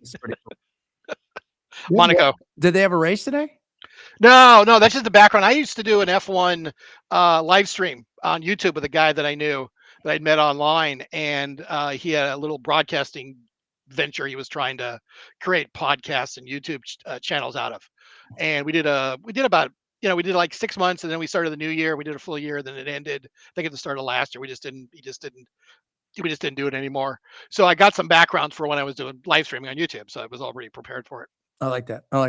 It's pretty cool. Monaco. Did they have a race today? No, that's just the background. I used to do an F1 live stream on YouTube with a guy that I knew that I'd met online, and he had a little broadcasting venture he was trying to create podcasts and YouTube channels out of. And we did about we did like 6 months, and then we started the new year. We did a full year, then it ended. I think at the start of last year, we just didn't do it anymore. So I got some background for when I was doing live streaming on YouTube, so I was already prepared for it. I like that. All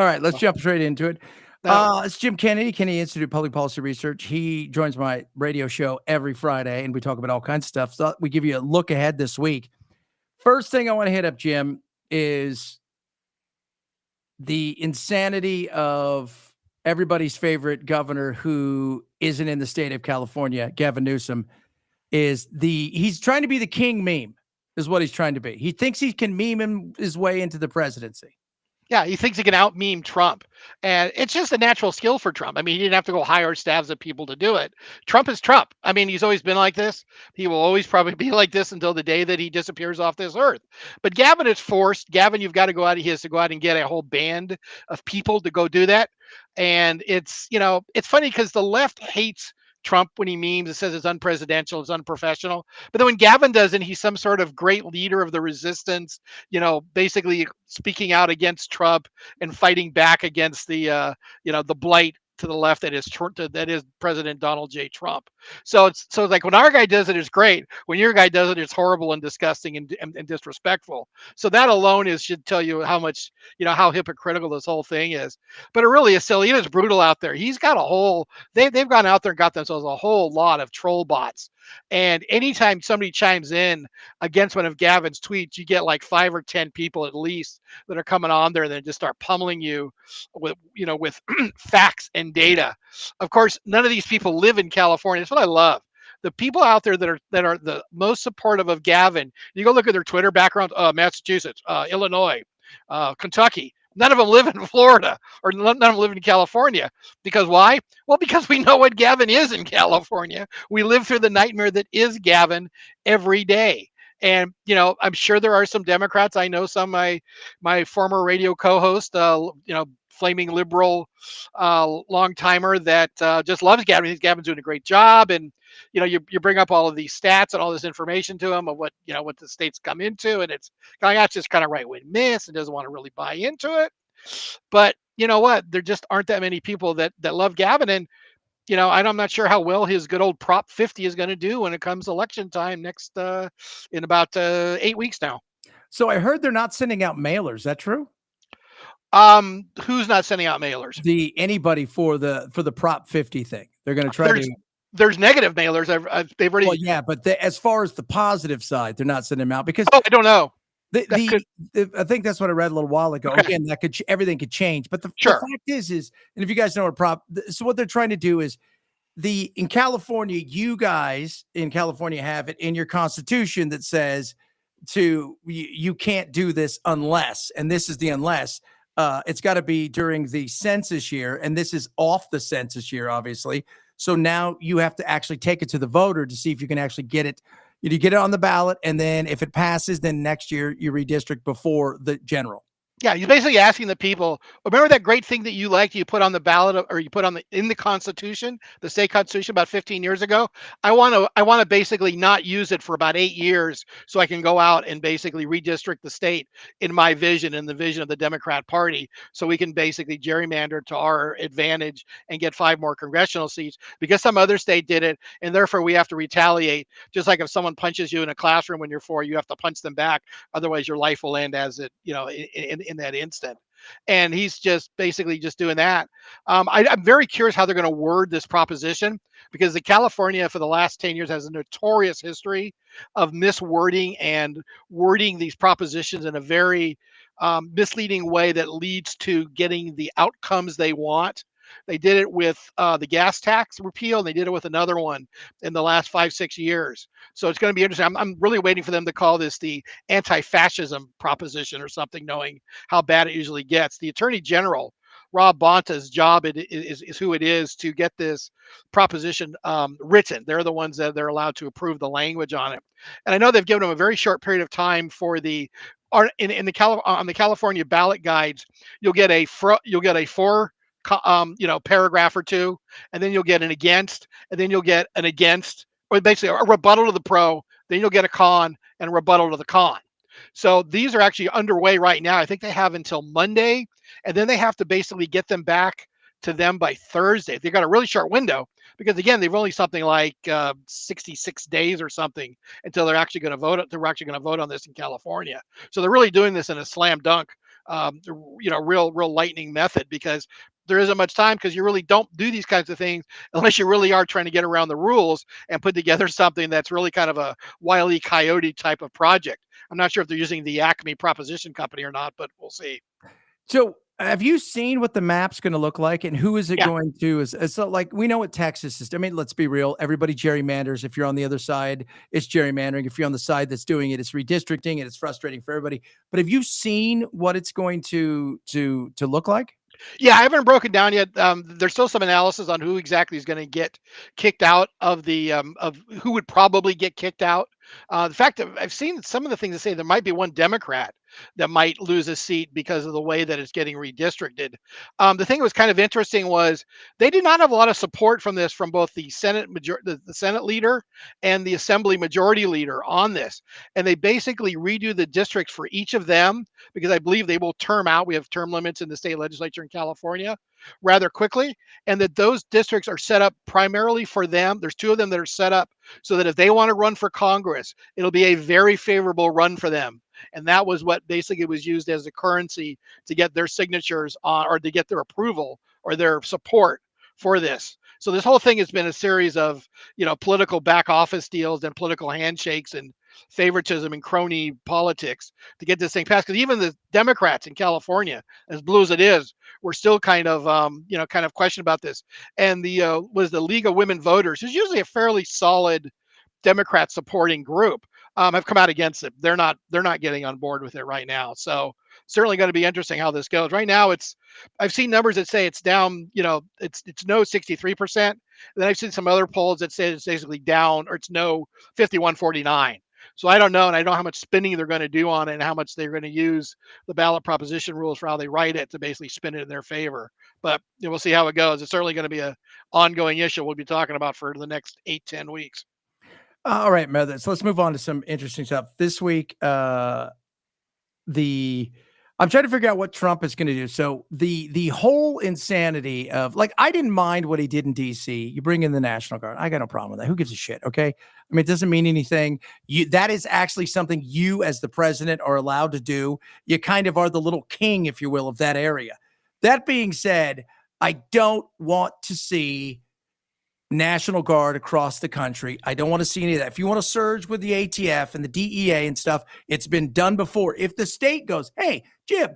right, let's jump straight into it. It's Jim Kennedy, Kennedy Institute of Public Policy Research. He joins my radio show every Friday, and we talk about all kinds of stuff. So we give you a look ahead this week. First thing I want to hit up, Jim, is the insanity of everybody's favorite governor who isn't in the state of California, Gavin Newsom. He's trying to be the king meme, is what he's trying to be. He thinks he can meme his way into the presidency. Yeah, he thinks he can out meme Trump. And it's just a natural skill for Trump. I mean, he didn't have to go hire staffs of people to do it. Trump is Trump. I mean, he's always been like this. He will always probably be like this until the day that he disappears off this earth. But Gavin is forced. Gavin, you've got to go out. He has to go out and get a whole band of people to go do that. And it's funny because the left hates Trump when he memes. It says it's unpresidential, it's unprofessional. But then when Gavin does it, he's some sort of great leader of the resistance, basically speaking out against Trump and fighting back against the blight to the left that is President Donald J. Trump. So it's like when our guy does it, it's great. When your guy does it, it's horrible and disgusting and disrespectful. So that alone should tell you how much, how hypocritical this whole thing is. But it really is silly. It is brutal out there. He's got they've gone out there and got themselves a whole lot of troll bots. And anytime somebody chimes in against one of Gavin's tweets, you get like 5 or 10 people at least that are coming on there and then just start pummeling you with facts and data. Of course, none of these people live in California. That's what I love. The people out there that are the most supportive of Gavin, you go look at their Twitter background, Massachusetts, Illinois, Kentucky. None of them live in Florida or none of them live in California. Because why? Well, because we know what Gavin is in California. We live through the nightmare that is Gavin every day. And, I'm sure there are some Democrats. I know some, my former radio co-host, flaming liberal long timer that just loves Gavin. He thinks Gavin's doing a great job. And, you bring up all of these stats and all this information to him of what the states come into. And it's just kind of right wing miss and doesn't want to really buy into it. But you know what? There just aren't that many people that love Gavin. And, I'm not sure how well his good old Prop 50 is going to do when it comes election time next in about 8 weeks now. So I heard they're not sending out mailers. Is that true? Who's not sending out mailers? Anybody for the Prop 50 thing. They're going to try There's negative mailers. They've already. Well, yeah, but as far as the positive side, they're not sending them out because. Oh, I don't know. I think that's what I read a little while ago. Okay. Again, everything could change, but the fact is, and if you guys know what they're trying to do is in California, you guys in California have it in your constitution that says you can't do this unless, and this is the unless. It's got to be during the census year, and this is off the census year, obviously. So now you have to actually take it to the voter to see if you can actually get it. You get it on the ballot, and then if it passes, then next year you redistrict before the general. Yeah, he's basically asking the people, remember that great thing that you liked, you put on the ballot or you put in the Constitution, the state Constitution about 15 years ago? I want to basically not use it for about 8 years so I can go out and basically redistrict the state in my vision and the vision of the Democrat Party so we can basically gerrymander to our advantage and get 5 more congressional seats because some other state did it, and therefore we have to retaliate. Just like if someone punches you in a classroom when you're 4, you have to punch them back. Otherwise your life will end as it, in that instant. And he's just basically just doing that. I'm very curious how they're going to word this proposition because the California for the last 10 years has a notorious history of miswording and wording these propositions in a very misleading way that leads to getting the outcomes they want. They did it with the gas tax repeal, and they did it with another one in the last 5-6 years. So it's going to be interesting. I'm really waiting for them to call this the anti-fascism proposition or something, knowing how bad it usually gets. The Attorney General Rob Bonta's job is who it is to get this proposition written. They're the ones that they're allowed to approve the language on it. And I know they've given them a very short period of time for the in the on the California ballot guides. You'll get a four paragraph or two, and then you'll get an against, and then you'll get an against, or basically a rebuttal to the pro. Then you'll get a con and a rebuttal to the con. So these are actually underway right now. I think they have until Monday, and then they have to basically get them back to them by Thursday. They've got a really short window because, again, they've only something like 66 days or something until they're actually going to vote. They're actually going to vote on this in California. So they're really doing this in a slam dunk, real lightning method, because there isn't much time, because you really don't do these kinds of things unless you really are trying to get around the rules and put together something that's really kind of a Wile E. Coyote type of project. I'm not sure if they're using the Acme Proposition Company or not, but we'll see. So have you seen what the map's going to look like, and who is it going to? So like, we know what Texas is. I mean, let's be real. Everybody gerrymanders. If you're on the other side, it's gerrymandering. If you're on the side that's doing it, it's redistricting, and it's frustrating for everybody. But have you seen what it's going to look like? Yeah, I haven't broken down yet. There's still some analysis on who exactly is going to get kicked out of the of who would probably get kicked out. The fact that I've seen some of the things that say there might be one Democrat that might lose a seat because of the way that it's getting redistricted. The thing that was kind of interesting was they did not have a lot of support from this from both the Senate the Senate leader and the Assembly Majority Leader on this, and they basically redo the districts for each of them because I believe they will term out. We have term limits in the state legislature in California rather quickly, and that those districts are set up primarily for them. There's two of them that are set up so that if they want to run for Congress, it'll be a very favorable run for them. And that was what basically was used as a currency to get their signatures on, or to get their approval or their support for this. So this whole thing has been a series of, political back office deals and political handshakes and favoritism and crony politics to get this thing passed. Because even the Democrats in California, as blue as it is, were still kind of, question about this. And the was the League of Women Voters, who's usually a fairly solid Democrat supporting group, have come out against it. They're not getting on board with it right now. So certainly going to be interesting how this goes. Right now, I've seen numbers that say it's down. It's no 63%. Then I've seen some other polls that say it's basically down, or it's no 51-49. So I don't know, and I don't know how much spinning they're going to do on it, and how much they're going to use the ballot proposition rules for how they write it to basically spin it in their favor. But we'll see how it goes. It's certainly going to be an ongoing issue we'll be talking about for the next 8-10 weeks. All right, Mother. So let's move on to some interesting stuff this week. I'm trying to figure out what Trump is going to do. So the whole insanity of, like, I didn't mind what he did in DC. You bring in the National Guard. I got no problem with that. Who gives a shit? Okay. I mean, it doesn't mean anything. That is actually something you as the president are allowed to do. You kind of are the little king, if you will, of that area. That being said, I don't want to see National Guard across the country. I don't want to see any of that. If you want to surge with the ATF and the DEA and stuff, it's been done before. If the state goes, hey, Jim,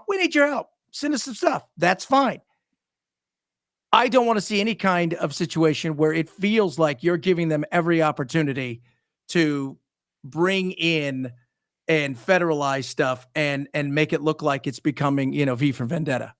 we need your help, send us some stuff, that's fine. I don't want to see any kind of situation where it feels like you're giving them every opportunity to bring in and federalize stuff and make it look like it's becoming, V for Vendetta.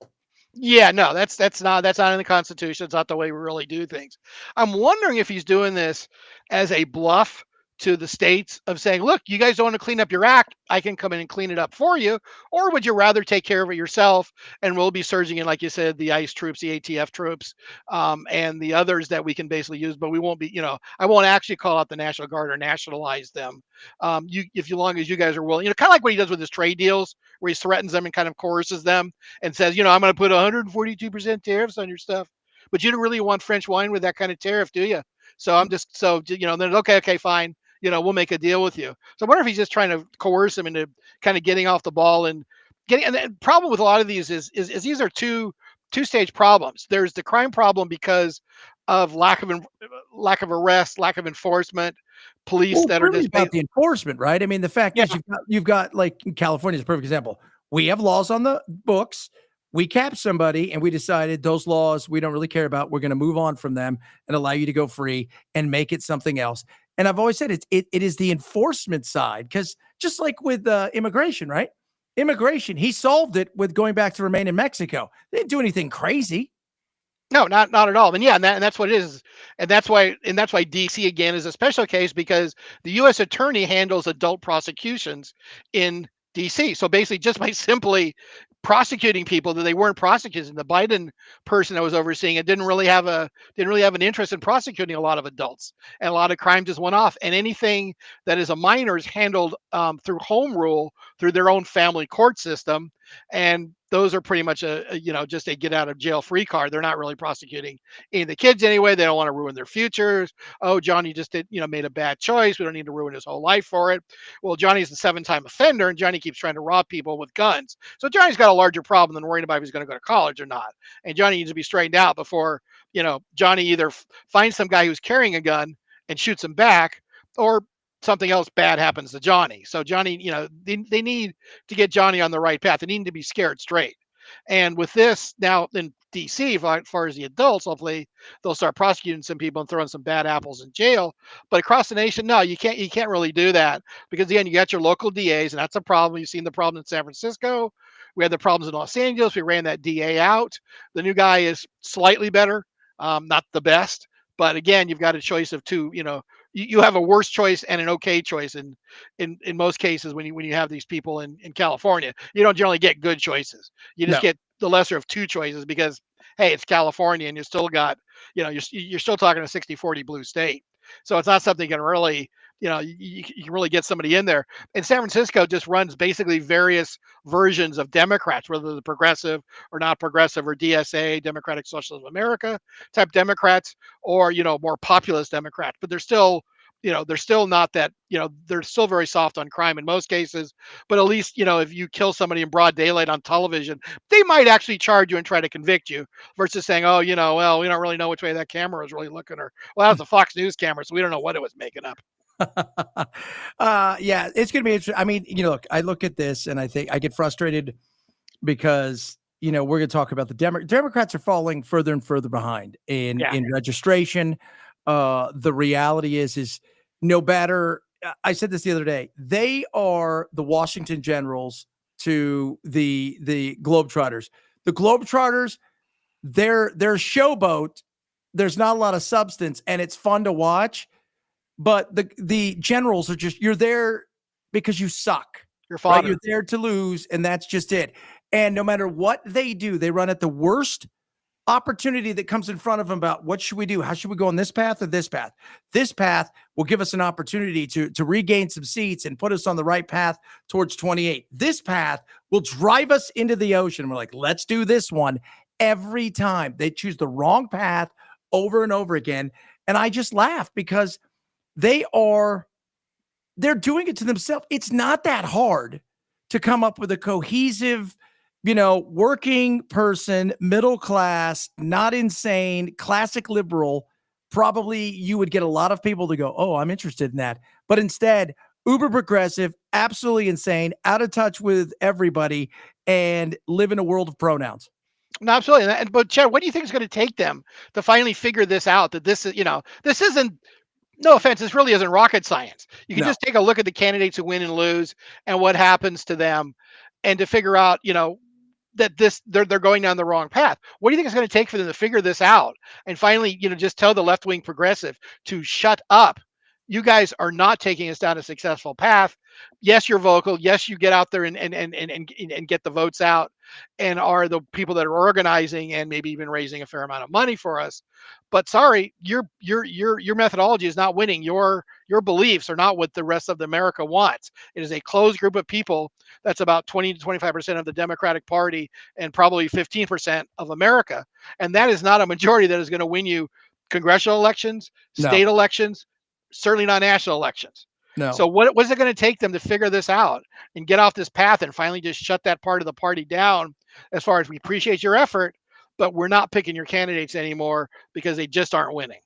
Yeah, no, that's not in the Constitution. It's not the way we really do things. I'm wondering if he's doing this as a bluff to the states of saying, look, you guys don't want to clean up your act, I can come in and clean it up for you. Or would you rather take care of it yourself? And we'll be surging in, like you said, the ICE troops, the ATF troops, and the others that we can basically use, but we won't be, I won't actually call out the National Guard or nationalize them. If long as you guys are willing, kind of like what he does with his trade deals, where he threatens them and kind of coerces them and says, I'm going to put 142% tariffs on your stuff. But you don't really want French wine with that kind of tariff, do you? So I'm just, then okay, fine. We'll make a deal with you. So I wonder if he's just trying to coerce him into kind of getting off the ball and getting. And the problem with a lot of these is these are two-stage problems. There's the crime problem because of lack of arrest, lack of enforcement, police that really are just about the enforcement, right? I mean, the fact is you've got like California is a perfect example. We have laws on the books. We catch somebody and we decided those laws we don't really care about. We're going to move on from them and allow you to go free and make it something else. And I've always said it is the enforcement side, because just like with immigration, right? Immigration. He solved it with going back to remain in Mexico. They didn't do anything crazy. No, not at all. And yeah, and that's what it is. And that's why DC again is a special case, because the US attorney handles adult prosecutions in DC. So basically just by simply prosecuting people that they weren't prosecuting, the Biden person that was overseeing it didn't really have an interest in prosecuting a lot of adults, and a lot of crime just went off. And anything that is a minor is handled through home rule, through their own family court system. And those are pretty much just a get out of jail free card. They're not really prosecuting any of the kids anyway. They don't want to ruin their futures. Oh, Johnny just made a bad choice. We don't need to ruin his whole life for it. Well, Johnny's a 7-time offender, and Johnny keeps trying to rob people with guns. So Johnny's got a larger problem than worrying about if he's going to go to college or not. And Johnny needs to be straightened out before, Johnny either finds some guy who's carrying a gun and shoots him back, or something else bad happens to Johnny. So Johnny, they need to get Johnny on the right path. They need to be scared straight. And with this now in DC, as far as the adults, hopefully they'll start prosecuting some people and throwing some bad apples in jail. But across the nation, no, you can't really do that, because again, you got your local DAs, and that's a problem. You've seen the problem in San Francisco. We had the problems in Los Angeles. We ran that DA out. The new guy is slightly better, not the best, but again, you've got a choice of two. You have a worse choice and an okay choice in most cases when you have these people in California. You don't generally get good choices. You just get the lesser of two choices, because hey, it's California, and you still got, you're still talking a 60-40 blue state. So it's not something you can really, you can really get somebody in there. And San Francisco just runs basically various versions of Democrats, whether they're progressive or not progressive, or DSA, Democratic Socialist of America type Democrats, or, more populist Democrats. But they're still, they're still not that, they're still very soft on crime in most cases. But at least, if you kill somebody in broad daylight on television, they might actually charge you and try to convict you, versus saying, oh, well, we don't really know which way that camera was really looking, or, well, that was a Fox News camera, so we don't know what it was making up. Yeah, it's going to be interesting. I mean, look, I look at this and I think I get frustrated because, we're going to talk about the Democrats are falling further and further behind in registration. The reality is no better. I said this the other day. They are the Washington Generals to the Globetrotters. The Globetrotters, they're showboat. There's not a lot of substance, and it's fun to watch. But the Generals are just, you're there because you suck. You're fodder. Right? You're there to lose, and that's just it. And no matter what they do, they run at the worst opportunity that comes in front of them about what should we do? How should we go on this path or this path? This path will give us an opportunity to regain some seats and put us on the right path towards 28. This path will drive us into the ocean. We're like, let's do this one. Every time they choose the wrong path over and over again. And I just laugh because they're doing it to themselves. It's not that hard to come up with a cohesive, working person, middle class, not insane, classic liberal. Probably you would get a lot of people to go, oh, I'm interested in that. But instead, uber progressive, absolutely insane, out of touch with everybody, and live in a world of pronouns. No, absolutely. But Chad, what do you think is going to take them to finally figure this out? That this is, this isn't, no offense, this really isn't rocket science. You can just take a look at the candidates who win and lose and what happens to them, and to figure out, that they're going down the wrong path. What do you think it's going to take for them to figure this out and finally, just tell the left-wing progressive to shut up? You guys are not taking us down a successful path. Yes, you're vocal. Yes, you get out there and get the votes out, and are the people that are organizing and maybe even raising a fair amount of money for us. But sorry, your methodology is not winning. Your beliefs are not what the rest of America wants. It is a closed group of people. That's about 20 to 25% of the Democratic Party, and probably 15% of America. And that is not a majority that is going to win you congressional elections, state elections, certainly not national elections. No. So what is it going to take them to figure this out and get off this path and finally just shut that part of the party down, as far as we appreciate your effort, but we're not picking your candidates anymore because they just aren't winning?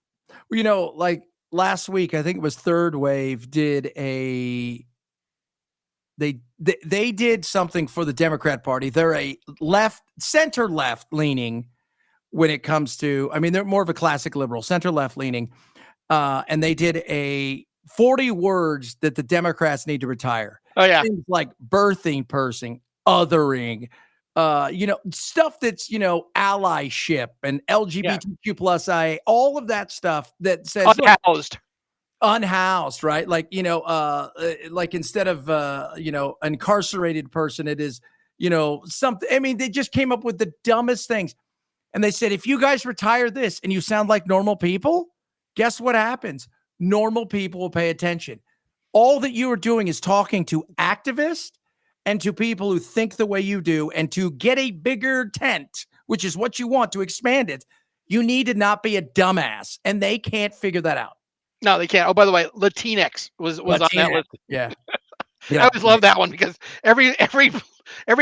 Well, like last week, I think it was Third Wave did they did something for the Democrat Party. They're a center left leaning when it comes to, they're more of a classic liberal, center left leaning. And they did a 40 words that the Democrats need to retire. Oh yeah. Things like birthing person, othering, stuff that's, allyship and LGBTQ plus IA, all of that stuff that says unhoused, right? Like, like instead of, incarcerated person, it is, something. I mean, they just came up with the dumbest things. And they said, if you guys retire this and you sound like normal people, guess what happens? Normal people will pay attention. All that you are doing is talking to activists and to people who think the way you do, and to get a bigger tent, which is what you want to expand it. You need to not be a dumbass, and they can't figure that out. No, they can't. Oh, by the way, Latinx was on that list. Yeah. I always love that one, because every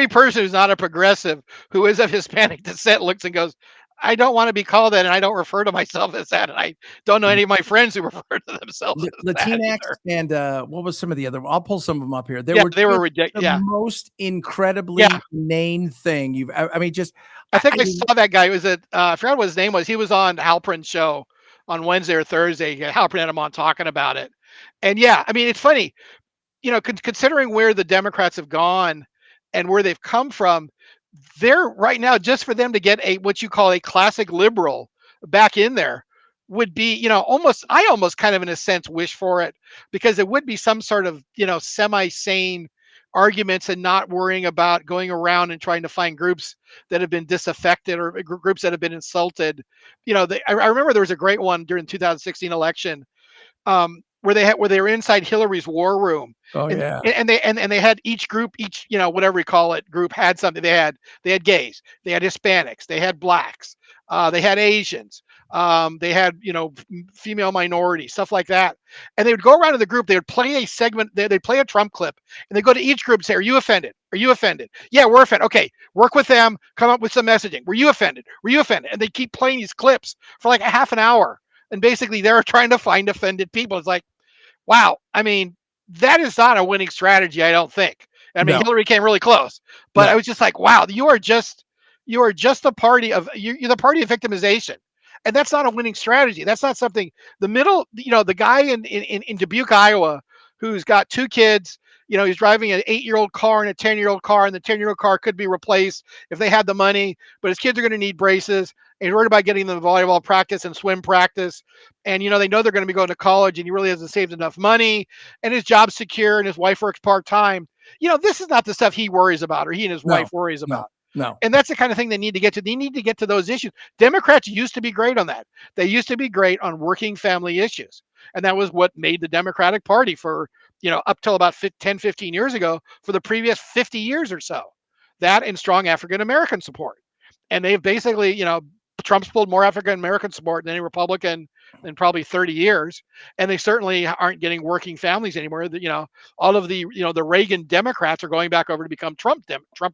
person who's not a progressive, who is of Hispanic descent, looks and goes, I don't want to be called that, and I don't refer to myself as that, and I don't know any of my friends who refer to themselves as Latinx that and what was some of the other? I'll pull some of them up here. They were ridiculous. The most incredibly inane thing you've. I mean, just. I think I saw that guy. Was it? I forgot what his name was. He was on Halpern's show on Wednesday or Thursday. Halpern had him on talking about it, and I mean, it's funny, considering where the Democrats have gone and where they've come from. They're right now, just for them to get what you call a classic liberal back in there would be, I almost kind of in a sense wish for it, because it would be some sort of, semi-sane arguments and not worrying about going around and trying to find groups that have been disaffected or groups that have been insulted. I remember there was a great one during the 2016 election, where they were inside Hillary's war room. Oh, yeah. And they had each group, whatever you call it, group had something. They had gays, they had Hispanics, they had blacks, they had Asians, they had, female minorities, stuff like that. And they would go around in the group, they would play a segment, they'd play a Trump clip, and they go to each group and say, are you offended? Are you offended? Yeah, we're offended. Okay, work with them, come up with some messaging. Were you offended? Were you offended? And they keep playing these clips for like a half an hour. And basically they're trying to find offended people. It's like, wow. I mean, that is not a winning strategy, I don't think. I mean, Hillary came really close, but I was just like, wow, you are just the party of you're the party of victimization. And that's not a winning strategy. That's not something the guy in Dubuque, Iowa, who's got 2 kids, he's driving an 8-year-old car and a 10-year-old car, and the 10-year-old car could be replaced if they had the money, but his kids are going to need braces, and he's worried about getting them volleyball practice and swim practice. And, they know they're going to be going to college, and he really hasn't saved enough money, and his job's secure, and his wife works part-time. This is not the stuff he worries about, or he and his wife worries about. No. And that's the kind of thing they need to get to. They need to get to those issues. Democrats used to be great on that. They used to be great on working family issues. And that was what made the Democratic Party for, up till about 10, 15 years ago, for the previous 50 years or so. That and strong African-American support. And they've basically, Trump's pulled more African-American support than any Republican in probably 30 years. And they certainly aren't getting working families anymore. All of the, the Reagan Democrats are going back over to become Trump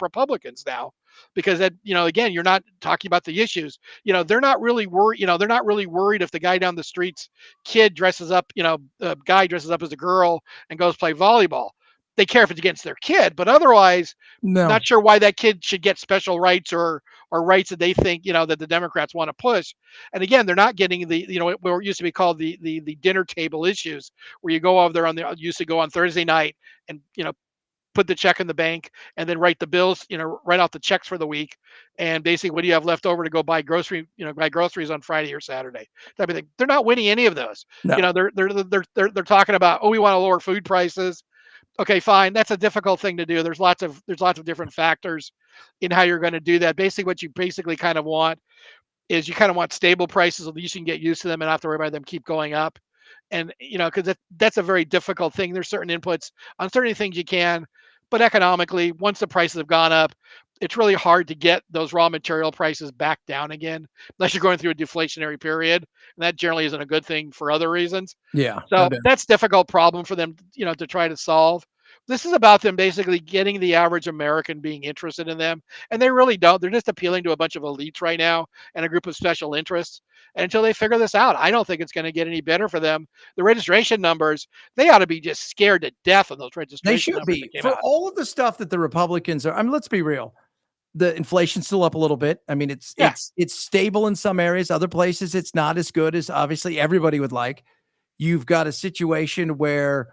Republicans now. Because that, again, you're not talking about the issues. They're not really worried. They're not really worried if the guy down the street's kid dresses up, the guy dresses up as a girl and goes play volleyball. They care if it's against their kid, but otherwise, not sure why that kid should get special rights or rights that they think, that the Democrats want to push. And again, they're not getting the, what used to be called the dinner table issues, where you go over there used to go on Thursday night and, put the check in the bank and then write the bills, write out the checks for the week. And basically, what do you have left over to go buy groceries on Friday or Saturday? Type of thing. They're not winning any of those. No. They're talking about, we want to lower food prices. Okay, fine. That's a difficult thing to do. There's lots of different factors in how you're going to do that. Basically, what you kind of want is you kind of want stable prices. At least you can get used to them and not have to worry about them keep going up. And, because that's a very difficult thing. There's certain inputs on certain things you can, but economically, once the prices have gone up, it's really hard to get those raw material prices back down again, unless you're going through a deflationary period. And that generally isn't a good thing for other reasons. Yeah. So that's a difficult problem for them, to try to solve. This is about them basically getting the average American being interested in them. And they really don't. They're just appealing to a bunch of elites right now and a group of special interests. And until they figure this out, I don't think it's going to get any better for them. The registration numbers, they ought to be just scared to death of those registration numbers. They should be. For all of the stuff that the Republicans are, let's be real. The inflation's still up a little bit. I mean, it's stable in some areas. Other places, it's not as good as obviously everybody would like. You've got a situation where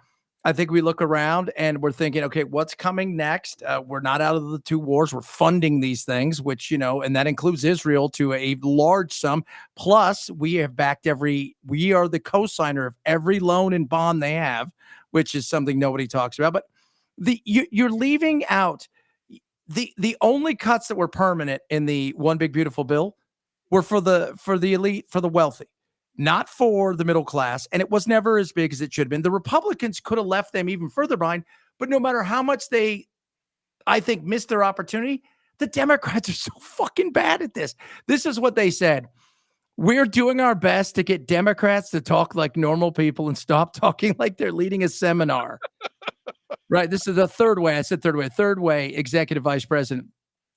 I think we look around and we're thinking, okay, what's coming next? We're not out of the two wars. We're funding these things, which, and that includes Israel to a large sum. Plus, we have backed we are the co-signer of every loan and bond they have, which is something nobody talks about. But you're leaving out the only cuts that were permanent in the one big beautiful bill were for the elite, for the wealthy, not for the middle class. And it was never as big as it should have been. The Republicans could have left them even further behind, but no matter how much they, I think, missed their opportunity, the Democrats are so fucking bad at this. This is what they said. We're doing our best to get Democrats to talk like normal people and stop talking like they're leading a seminar. Right. This is the third way. I said third way. Third way, executive vice president.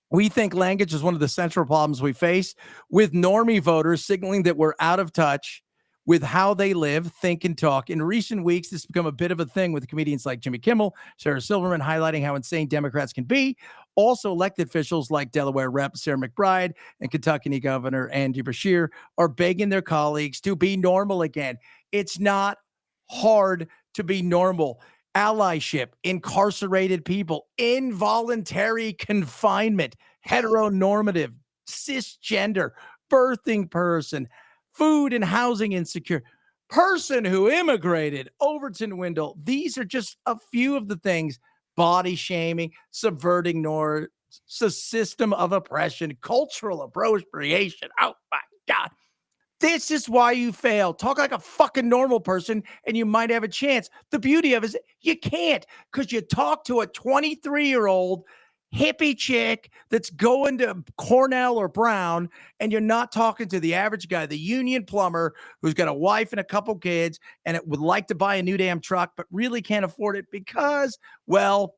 We think language is one of the central problems we face, with normie voters signaling that we're out of touch with how they live, think, and talk. In recent weeks, this has become a bit of a thing with comedians like Jimmy Kimmel, Sarah Silverman, highlighting how insane Democrats can be. Also, elected officials like Delaware Rep. Sarah McBride and Kentucky Governor Andy Beshear are begging their colleagues to be normal again. It's not hard to be normal. Allyship, incarcerated people, involuntary confinement, heteronormative, cisgender, birthing person, food and housing insecure, person who immigrated, Overton Wendell. These are just a few of the things: body shaming, subverting norms, system of oppression, cultural appropriation. Oh my God. This is why you fail. Talk like a fucking normal person and you might have a chance. The beauty of it is you can't, because you talk to a 23-year-old hippie chick that's going to Cornell or Brown, and you're not talking to the average guy, the union plumber who's got a wife and a couple kids and it would like to buy a new damn truck but really can't afford it because, well,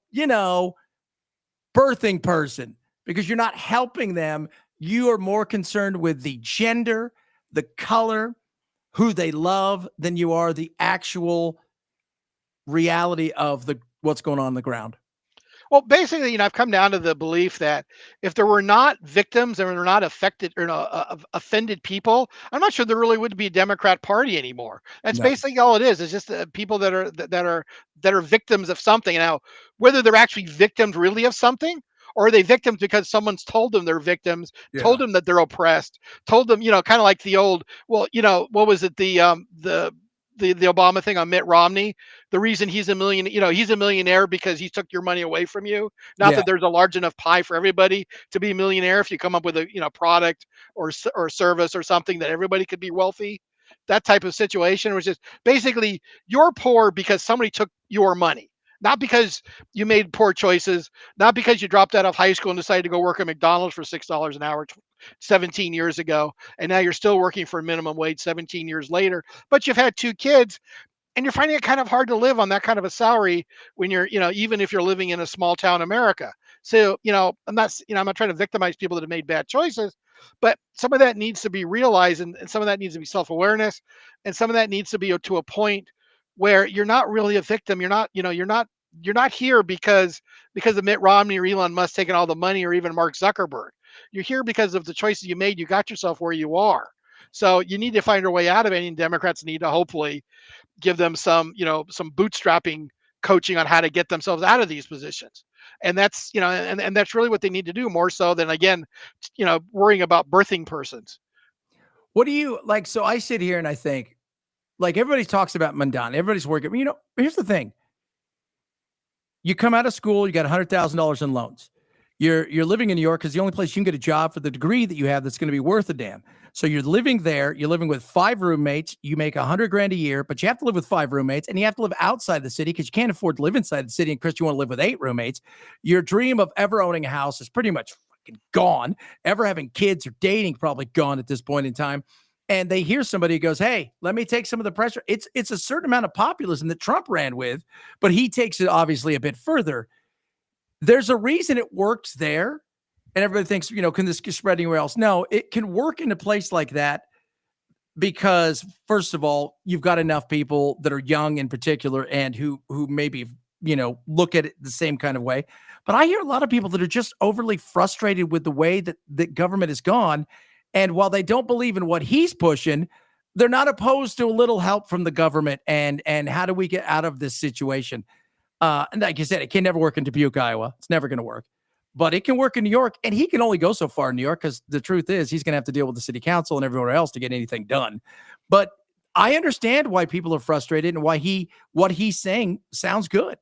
birthing person, because you're not helping them. You are more concerned with the gender, the color, who they love, than you are the actual reality of what's going on the ground. Well, basically, I've come down to the belief that if there were not victims and were not affected or offended people, I'm not sure there really would be a Democrat Party anymore. That's basically all it is. It's just people that are victims of something. Now, whether they're actually victims really of something, or are they victims because someone's told them they're victims, told them that they're oppressed, told them, kind of like the old, well, what was it, the Obama thing on Mitt Romney? The reason he's a millionaire because he took your money away from you. Not that there's a large enough pie for everybody to be a millionaire. If you come up with a product or service or something that everybody could be wealthy, that type of situation, which is basically you're poor because somebody took your money. Not because you made poor choices, not because you dropped out of high school and decided to go work at McDonald's for $6 an hour 17 years ago, and now you're still working for minimum wage 17 years later, but you've had 2 kids, and you're finding it kind of hard to live on that kind of a salary when you're, even if you're living in a small town America. So, I'm not trying to victimize people that have made bad choices, but some of that needs to be realized, and some of that needs to be self-awareness, and some of that needs to be to a point where you're not really a victim. You're not here because of Mitt Romney or Elon Musk taking all the money, or even Mark Zuckerberg. You're here because of the choices you made. You got yourself where you are. So you need to find a way out of it. And Democrats need to hopefully give them some bootstrapping coaching on how to get themselves out of these positions. And that's, and that's really what they need to do, more so than, again, worrying about birthing persons. What do you like? So I sit here and I think, like, everybody talks about Mandana. Everybody's working. Here's the thing. You come out of school, you got $100,000 in loans. You're living in New York because the only place you can get a job for the degree that you have that's going to be worth a damn. So you're living there. You're living with 5 roommates. You make $100,000 a year, but you have to live with 5 roommates, and you have to live outside the city because you can't afford to live inside the city. And Chris, you want to live with 8 roommates. Your dream of ever owning a house is pretty much fucking gone. Ever having kids or dating probably gone at this point in time. And they hear somebody who goes, hey, let me take some of the pressure. It's a certain amount of populism that Trump ran with, but he takes it obviously a bit further. There's a reason it works there. And everybody thinks, can this spread anywhere else? No, it can work in a place like that because, first of all, you've got enough people that are young in particular and who maybe, look at it the same kind of way. But I hear a lot of people that are just overly frustrated with the way that government has gone. And while they don't believe in what he's pushing, they're not opposed to a little help from the government and how do we get out of this situation? And like you said, it can never work in Dubuque, Iowa. It's never going to work, but it can work in New York. And he can only go so far in New York because the truth is he's going to have to deal with the city council and everywhere else to get anything done. But I understand why people are frustrated and why what he's saying sounds good.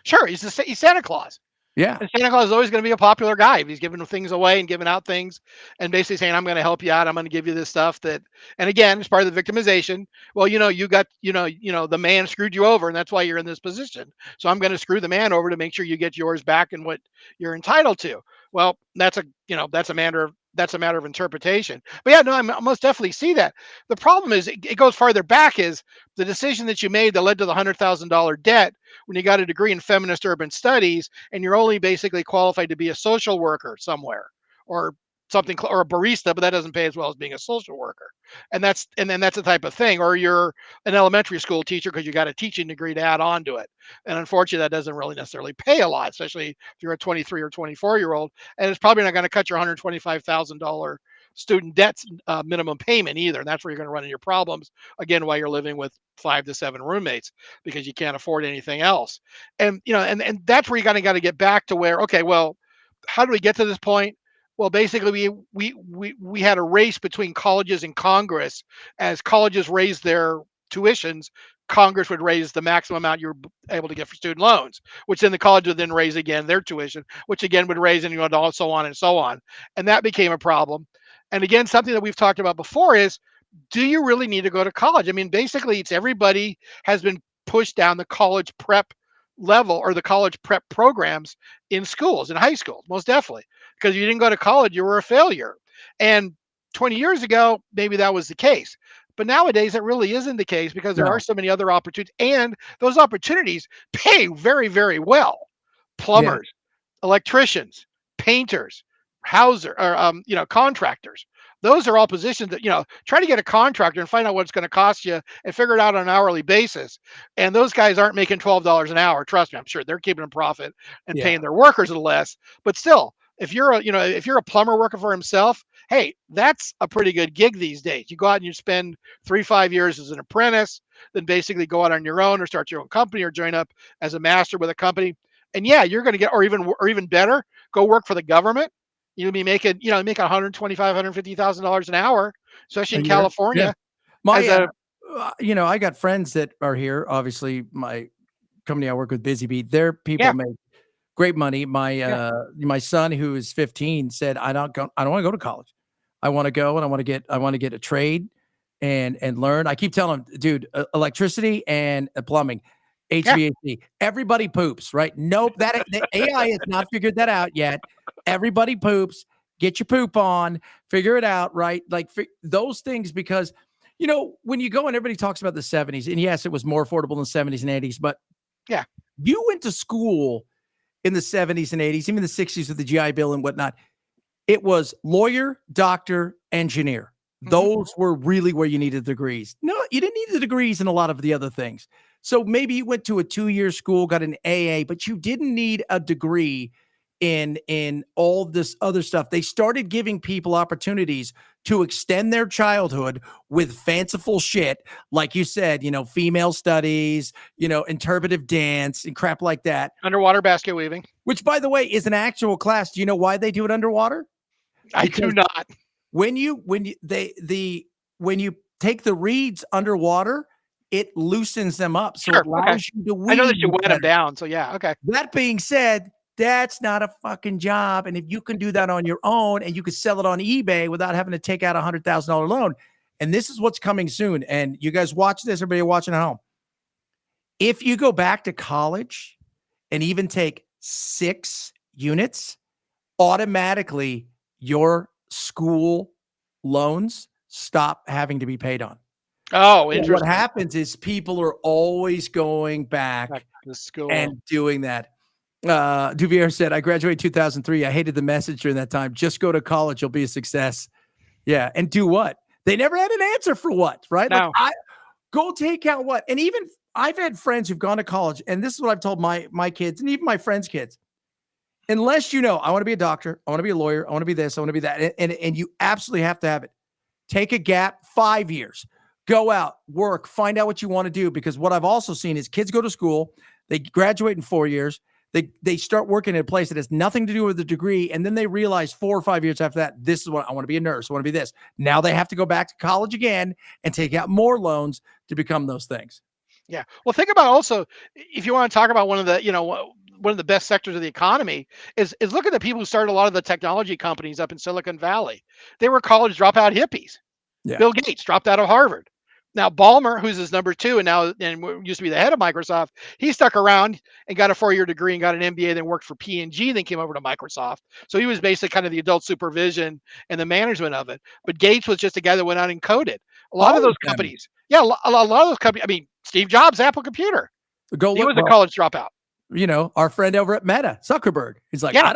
Sure, he's Santa Claus. Yeah. And Santa Claus is always going to be a popular guy if he's giving things away and giving out things and basically saying, I'm going to help you out. I'm going to give you this stuff that, and again, it's part of the victimization. Well, you got, the man screwed you over and that's why you're in this position. So I'm going to screw the man over to make sure you get yours back and what you're entitled to. Well, that's a matter of interpretation. But yeah, no, I most definitely see that. The problem is it goes farther back is the decision that you made that led to the $100,000 debt when you got a degree in feminist urban studies and you're only basically qualified to be a social worker somewhere or something, or a barista, but that doesn't pay as well as being a social worker. And that's the type of thing. Or you're an elementary school teacher because you got a teaching degree to add on to it. And unfortunately, that doesn't really necessarily pay a lot, especially if you're a 23 or 24-year-old. And it's probably not going to cut your $125,000 student debts minimum payment either. And that's where you're going to run into your problems again while you're living with 5 to 7 roommates because you can't afford anything else. And and that's where you got to get back to where, okay, well, how do we get to this point? Well, basically, we had a race between colleges and Congress. As colleges raised their tuitions, Congress would raise the maximum amount you were able to get for student loans, which then the college would then raise again their tuition, which again would raise and so on and so on. And that became a problem. And again, something that we've talked about before is, do you really need to go to college? I mean, basically, it's everybody has been pushed down the college prep level or the college prep programs in schools, in high schools, most definitely. Because you didn't go to college, you were a failure. And 20 years ago, maybe that was the case. But nowadays, it really isn't the case because there are so many other opportunities. And those opportunities pay very, very well. Plumbers, electricians, painters, contractors. Those are all positions that, try to get a contractor and find out what it's going to cost you and figure it out on an hourly basis. And those guys aren't making $12 an hour. Trust me, I'm sure they're keeping a profit and paying their workers a little less. But still, if you're a plumber working for himself, hey, that's a pretty good gig these days. You go out and you spend 3-5 years as an apprentice, then basically go out on your own or start your own company or join up as a master with a company. And yeah, you're going to get, or even better, go work for the government. You'll be making, make $150,000 an hour, especially in California. Yeah. I got friends that are here. Obviously, my company I work with, Busy Bee, their people make great money. My son, who is 15, said, I don't want to go to college. I want to go and I want to get a trade and learn. I keep telling him, dude, electricity and plumbing. HVAC. Everybody poops, right? Nope. The AI has not figured that out yet. Everybody poops. Get your poop on. Figure it out, right? Like those things, because when you go and everybody talks about the 70s, and yes, it was more affordable in the 70s and 80s, but you went to school in the 70s and 80s, even the 60s with the GI Bill and whatnot. It was lawyer, doctor, engineer. Those were really where you needed degrees. No, you didn't need the degrees in a lot of the other things. So maybe you went to a 2-year school, got an AA, but you didn't need a degree in all this other stuff. They started giving people opportunities to extend their childhood with fanciful shit, like you said, female studies, interpretive dance and crap like that. Underwater basket weaving. Which, by the way, is an actual class. Do you know why they do it underwater? I do not. When you take the reeds underwater, it loosens them up. So it allows you to weave. I know that you wet them down. So yeah. Okay. That being said, that's not a fucking job. And if you can do that on your own and you could sell it on eBay without having to take out $100,000 loan, and this is what's coming soon. And you guys watch this, everybody watching at home. If you go back to college and even take 6 units, automatically your school loans stop having to be paid on. Oh, interesting. What happens is people are always going back to school and doing that. Duvier said, I graduated 2003. I hated the message during that time. Just go to college. You'll be a success. Yeah. And do what? They never had an answer for what, right? No. Like, go take out what? And even I've had friends who've gone to college, and this is what I've told my kids and even my friends' kids. Unless I want to be a doctor, I want to be a lawyer, I want to be this, I want to be that. And you absolutely have to have it. Take a gap, 5 years. Go out, work, find out what you want to do. Because what I've also seen is kids go to school, they graduate in 4 years, they start working in a place that has nothing to do with the degree, and then they realize 4 or 5 years after that, this is what I want to be, a nurse, I want to be this. Now they have to go back to college again and take out more loans to become those things. Yeah. Well, think about also, if you want to talk about one of the, one of the best sectors of the economy is look at the people who started a lot of the technology companies up in Silicon Valley. They were college dropout hippies. Yeah. Bill Gates dropped out of Harvard. Now Ballmer, who's his number two, and used to be the head of Microsoft, he stuck around and got a 4-year degree and got an MBA, then worked for P&G, then came over to Microsoft. So he was basically kind of the adult supervision and the management of it. But Gates was just a guy that went out and coded. A lot of those companies, a lot of those companies. I mean, Steve Jobs, Apple Computer, he was a college dropout. Our friend over at Meta, Zuckerberg, he's like, I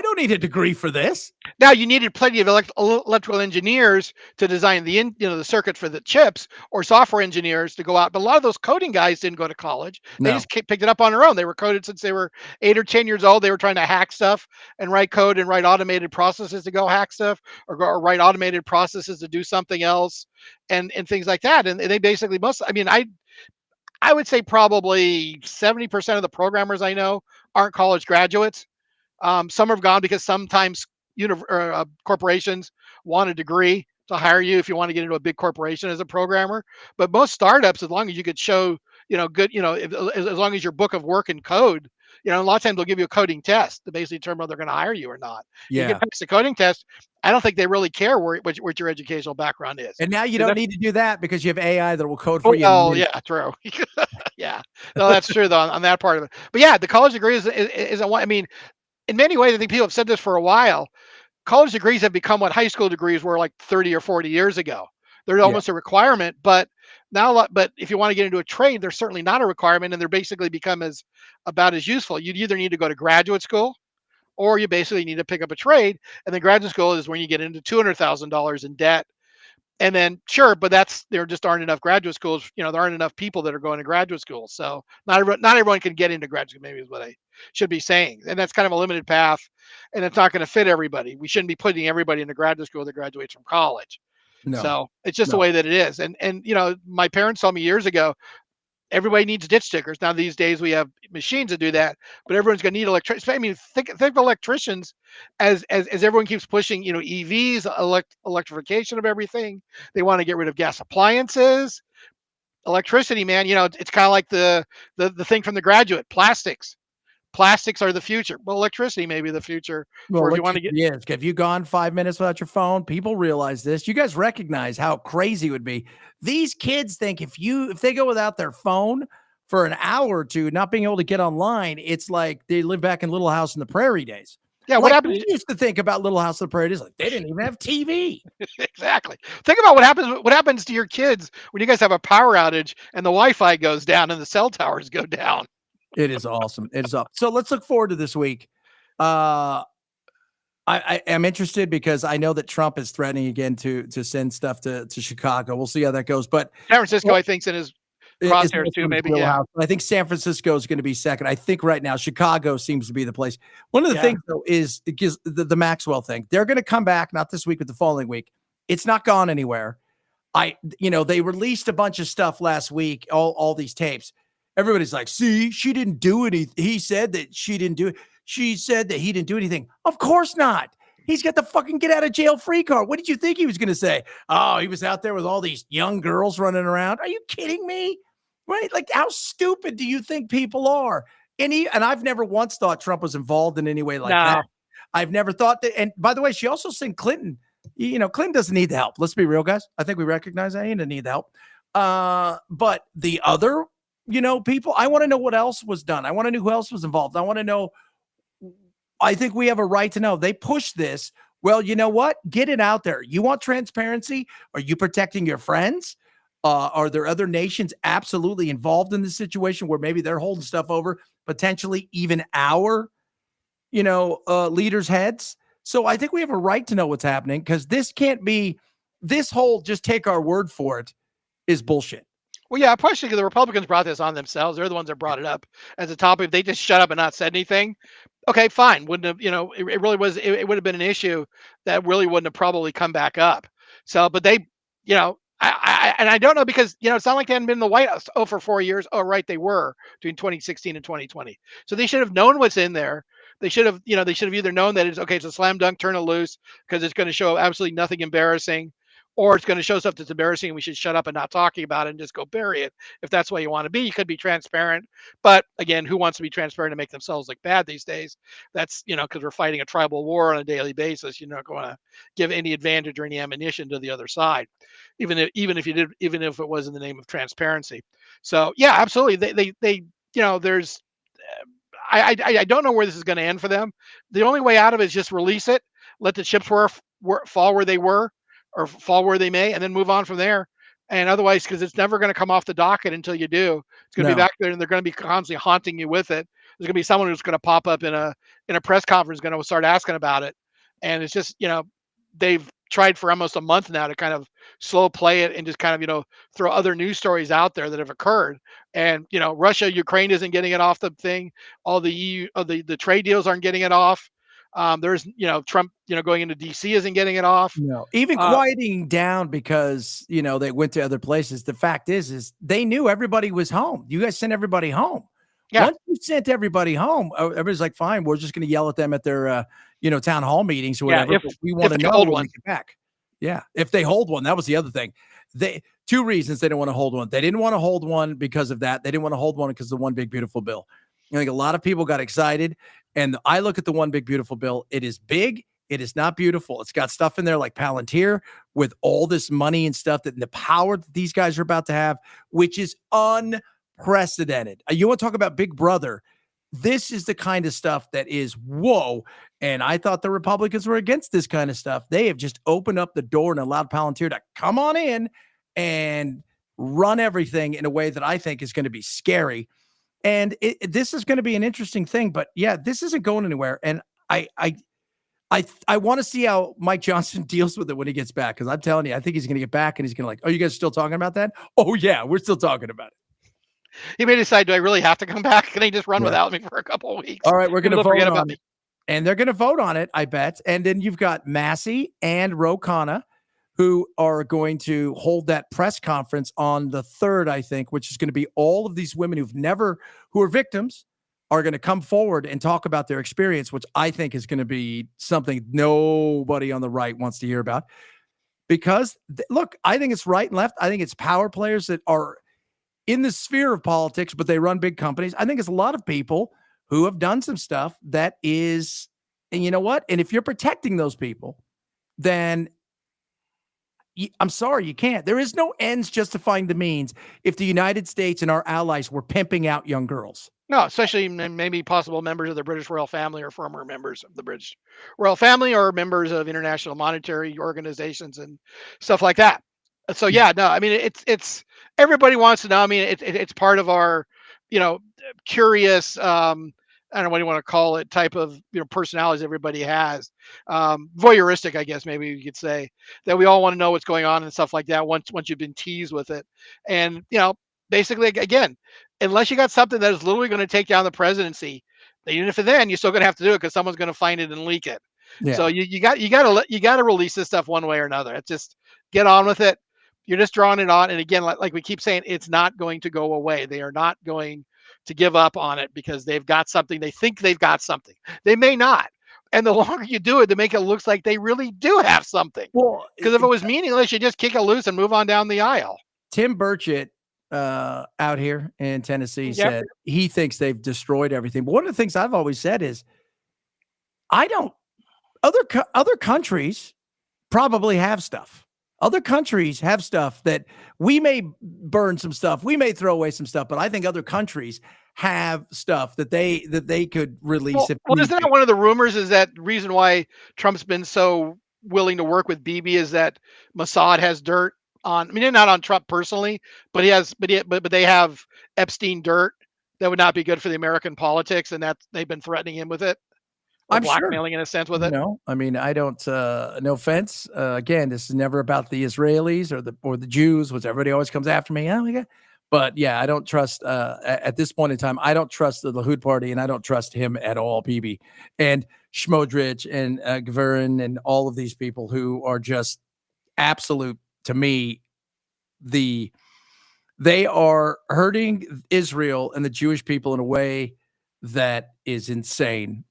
don't need a degree for this. Now you needed plenty of electrical engineers to design the circuit for the chips, or software engineers to go out. But a lot of those coding guys didn't go to college. They just picked it up on their own. They were coded since they were 8 or 10 years old. They were trying to hack stuff and write code and write automated processes to go hack stuff, or write automated processes to do something else, and things like that. And they basically I would say probably 70% of the programmers I know aren't college graduates. Some have gone because sometimes corporations want a degree to hire you if you want to get into a big corporation as a programmer. But most startups, as long as you could show, good, as long as your book of work and code, a lot of times they'll give you a coding test to basically determine whether they're going to hire you or not. Yeah. You get past the coding test, I don't think they really care what your educational background is. And now you don't need to do that because you have AI that will code for you. Oh, yeah, true. Yeah, no, that's true though on that part of it. But yeah, the college degree isn't one. I mean, in many ways, I think people have said this for a while. College degrees have become what high school degrees were like 30 or 40 years ago. They're almost a requirement, but if you want to get into a trade, they're certainly not a requirement, and they're basically become about as useful. You'd either need to go to graduate school, or you basically need to pick up a trade. And then graduate school is when you get into $200,000 in debt. And then sure, but there just aren't enough graduate schools. There aren't enough people that are going to graduate school. So not everyone can get into graduate school, maybe is what I should be saying. And that's kind of a limited path, and it's not going to fit everybody. We shouldn't be putting everybody into graduate school that graduates from college. No. So it's just the way that it is. And my parents told me years ago, everybody needs ditch stickers. Now these days we have machines to do that, but everyone's going to need electricity. I mean, think of electricians as everyone keeps pushing, EVs, electrification of everything. They want to get rid of gas appliances, electricity, man. It's kind of like the thing from The Graduate, plastics. Plastics are the future. Well, electricity may be the future. Well, if you want to get, yes. Have you gone 5 minutes without your phone? People realize this. You guys recognize how crazy it would be. These kids think if they go without their phone for an hour or two, not being able to get online, it's like they live back in Little House in the Prairie days. Yeah, what happened? We used to think about Little House in the Prairie days like they didn't even have TV. Exactly. Think about what happens to your kids when you guys have a power outage and the Wi-Fi goes down and the cell towers go down. It is awesome. It is up. So let's look forward to this week. I am interested because I know that Trump is threatening again to send stuff to Chicago. We'll see how that goes. But San Francisco, I think, is in his crosshairs too. Maybe, yeah. I think San Francisco is going to be second. I think right now Chicago seems to be the place. One of the things though is the Maxwell thing. They're going to come back not this week, but the following week. It's not gone anywhere. They released a bunch of stuff last week. All these tapes. Everybody's like, see, she didn't do anything. He said that she didn't do it. She said that he didn't do anything. Of course not. He's got the fucking get out of jail free card. What did you think he was going to say? Oh, he was out there with all these young girls running around. Are you kidding me? Right? Like, how stupid do you think people are? And I've never once thought Trump was involved in any way like that. I've never thought that. And by the way, she also sent Clinton. Clinton doesn't need the help. Let's be real, guys. I think we recognize that he didn't need the help. But the other people, I want to know what else was done. I want to know who else was involved. I want to know. I think we have a right to know. They push this. Well, you know what? Get it out there. You want transparency? Are you protecting your friends? Are there other nations absolutely involved in this situation where maybe they're holding stuff over potentially even our, leaders' heads? So I think we have a right to know what's happening because this whole just take our word for it is bullshit. Well, yeah, partially because the Republicans brought this on themselves. They're the ones that brought it up as a topic. If they just shut up and not said anything, okay, fine. Wouldn't have, it really was, it would have been an issue that really wouldn't have probably come back up. So, but they, I don't know because it's not like they hadn't been in the White House for 4 years. Oh, right, they were between 2016 and 2020. So they should have known what's in there. They should have either known that it's okay, it's a slam dunk, turn it loose because it's going to show absolutely nothing embarrassing, or it's going to show stuff that's embarrassing and we should shut up and not talking about it and just go bury it. If that's what you want to be, you could be transparent. But again, who wants to be transparent and make themselves look bad these days? That's because we're fighting a tribal war on a daily basis. You're not going to give any advantage or any ammunition to the other side, even if it was in the name of transparency. So yeah, absolutely. There's I don't know where this is going to end for them. The only way out of it is just release it, let the chips fall where they were, or fall where they may, and then move on from there. And otherwise, because it's never going to come off the docket until you do, it's going to be back there, and they're going to be constantly haunting you with it. There's going to be someone who's going to pop up in a press conference, going to start asking about it, and it's just they've tried for almost a month now to kind of slow play it and just kind of throw other news stories out there that have occurred. And Russia, Ukraine isn't getting it off the thing. All the EU, the trade deals aren't getting it off. There's Trump going into DC isn't getting it off. No, even quieting down because they went to other places. The fact is they knew everybody was home. You guys sent everybody home. Yeah. Once you sent everybody home, everybody's like, fine, we're just going to yell at them at their town hall meetings or whatever. Yeah, we want to know when we get back. Yeah, if they hold one, that was the other thing. Two reasons they didn't want to hold one. They didn't want to hold one because of that. They didn't want to hold one because of the one big beautiful bill. I think a lot of people got excited, and I look at the one big beautiful bill. It is big. It is not beautiful. It's got stuff in there like Palantir with all this money and stuff that the power that these guys are about to have, which is unprecedented. You want to talk about Big Brother? This is the kind of stuff that is whoa. And I thought the Republicans were against this kind of stuff. They have just opened up the door and allowed Palantir to come on in and run everything in a way that I think is going to be scary. And this is going to be an interesting thing. But yeah, this isn't going anywhere. And I want to see how Mike Johnson deals with it when he gets back. Because I'm telling you, I think he's going to get back and he's going to oh, you guys are still talking about that? Oh, yeah, we're still talking about it. He may decide, do I really have to come back? Can he just run without me for a couple of weeks? All right, we're going to forget about me. And they're going to vote on it, I bet. And then you've got Massey and Ro Khanna, who are going to hold that press conference on the 3rd, I think, which is going to be all of these women who are victims are going to come forward and talk about their experience, which I think is going to be something nobody on the right wants to hear about. Because, look, I think it's right and left. I think it's power players that are in the sphere of politics, but they run big companies. I think it's a lot of people who have done some stuff that is, and you know what? And if you're protecting those people, then I'm sorry, you can't. There is no ends justifying the means if the United States and our allies were pimping out young girls. No, especially maybe possible members of the British royal family or former members of the British royal family or members of international monetary organizations and stuff like that. So yeah, no, I mean it's everybody wants to know. I mean it's part of our curious I don't know what you want to call it type of personalities everybody has, voyeuristic, I guess maybe you could say, that we all want to know what's going on and stuff like that once you've been teased with it. And basically, again, unless you got something that is literally going to take down the presidency, even if then you're still going to have to do it because someone's going to find it and leak it. Yeah. So you got to release this stuff one way or another. It's just get on with it. You're just drawing it on. And again, like we keep saying, it's not going to go away. They are not going to give up on it because they've got something. They think they've got something. They may not. And the longer you do it, to make it look like they really do have something. Well, because if it was meaningless, you just kick it loose and move on down the aisle. Tim Burchett out here in Tennessee said he thinks they've destroyed everything. But one of the things I've always said is other countries probably have stuff. Other countries have stuff that we may burn some stuff. We may throw away some stuff, but I think other countries have stuff that they could release. Well, isn't that one of the rumors is that the reason why Trump's been so willing to work with Bibi is that Mossad has dirt on, I mean, not on Trump personally, but they have Epstein dirt that would not be good for the American politics. And that they've been threatening him with it. I'm blackmailing in a sense with it. No, I mean, I don't, no offense. Again, this is never about the Israelis or the Jews, which everybody always comes after me. Oh my God. But yeah, I don't trust, at this point in time, I don't trust the Likud party and I don't trust him at all, Bibi. And Schmodrich and Gavin and all of these people who are just absolute, to me, they are hurting Israel and the Jewish people in a way that is insane,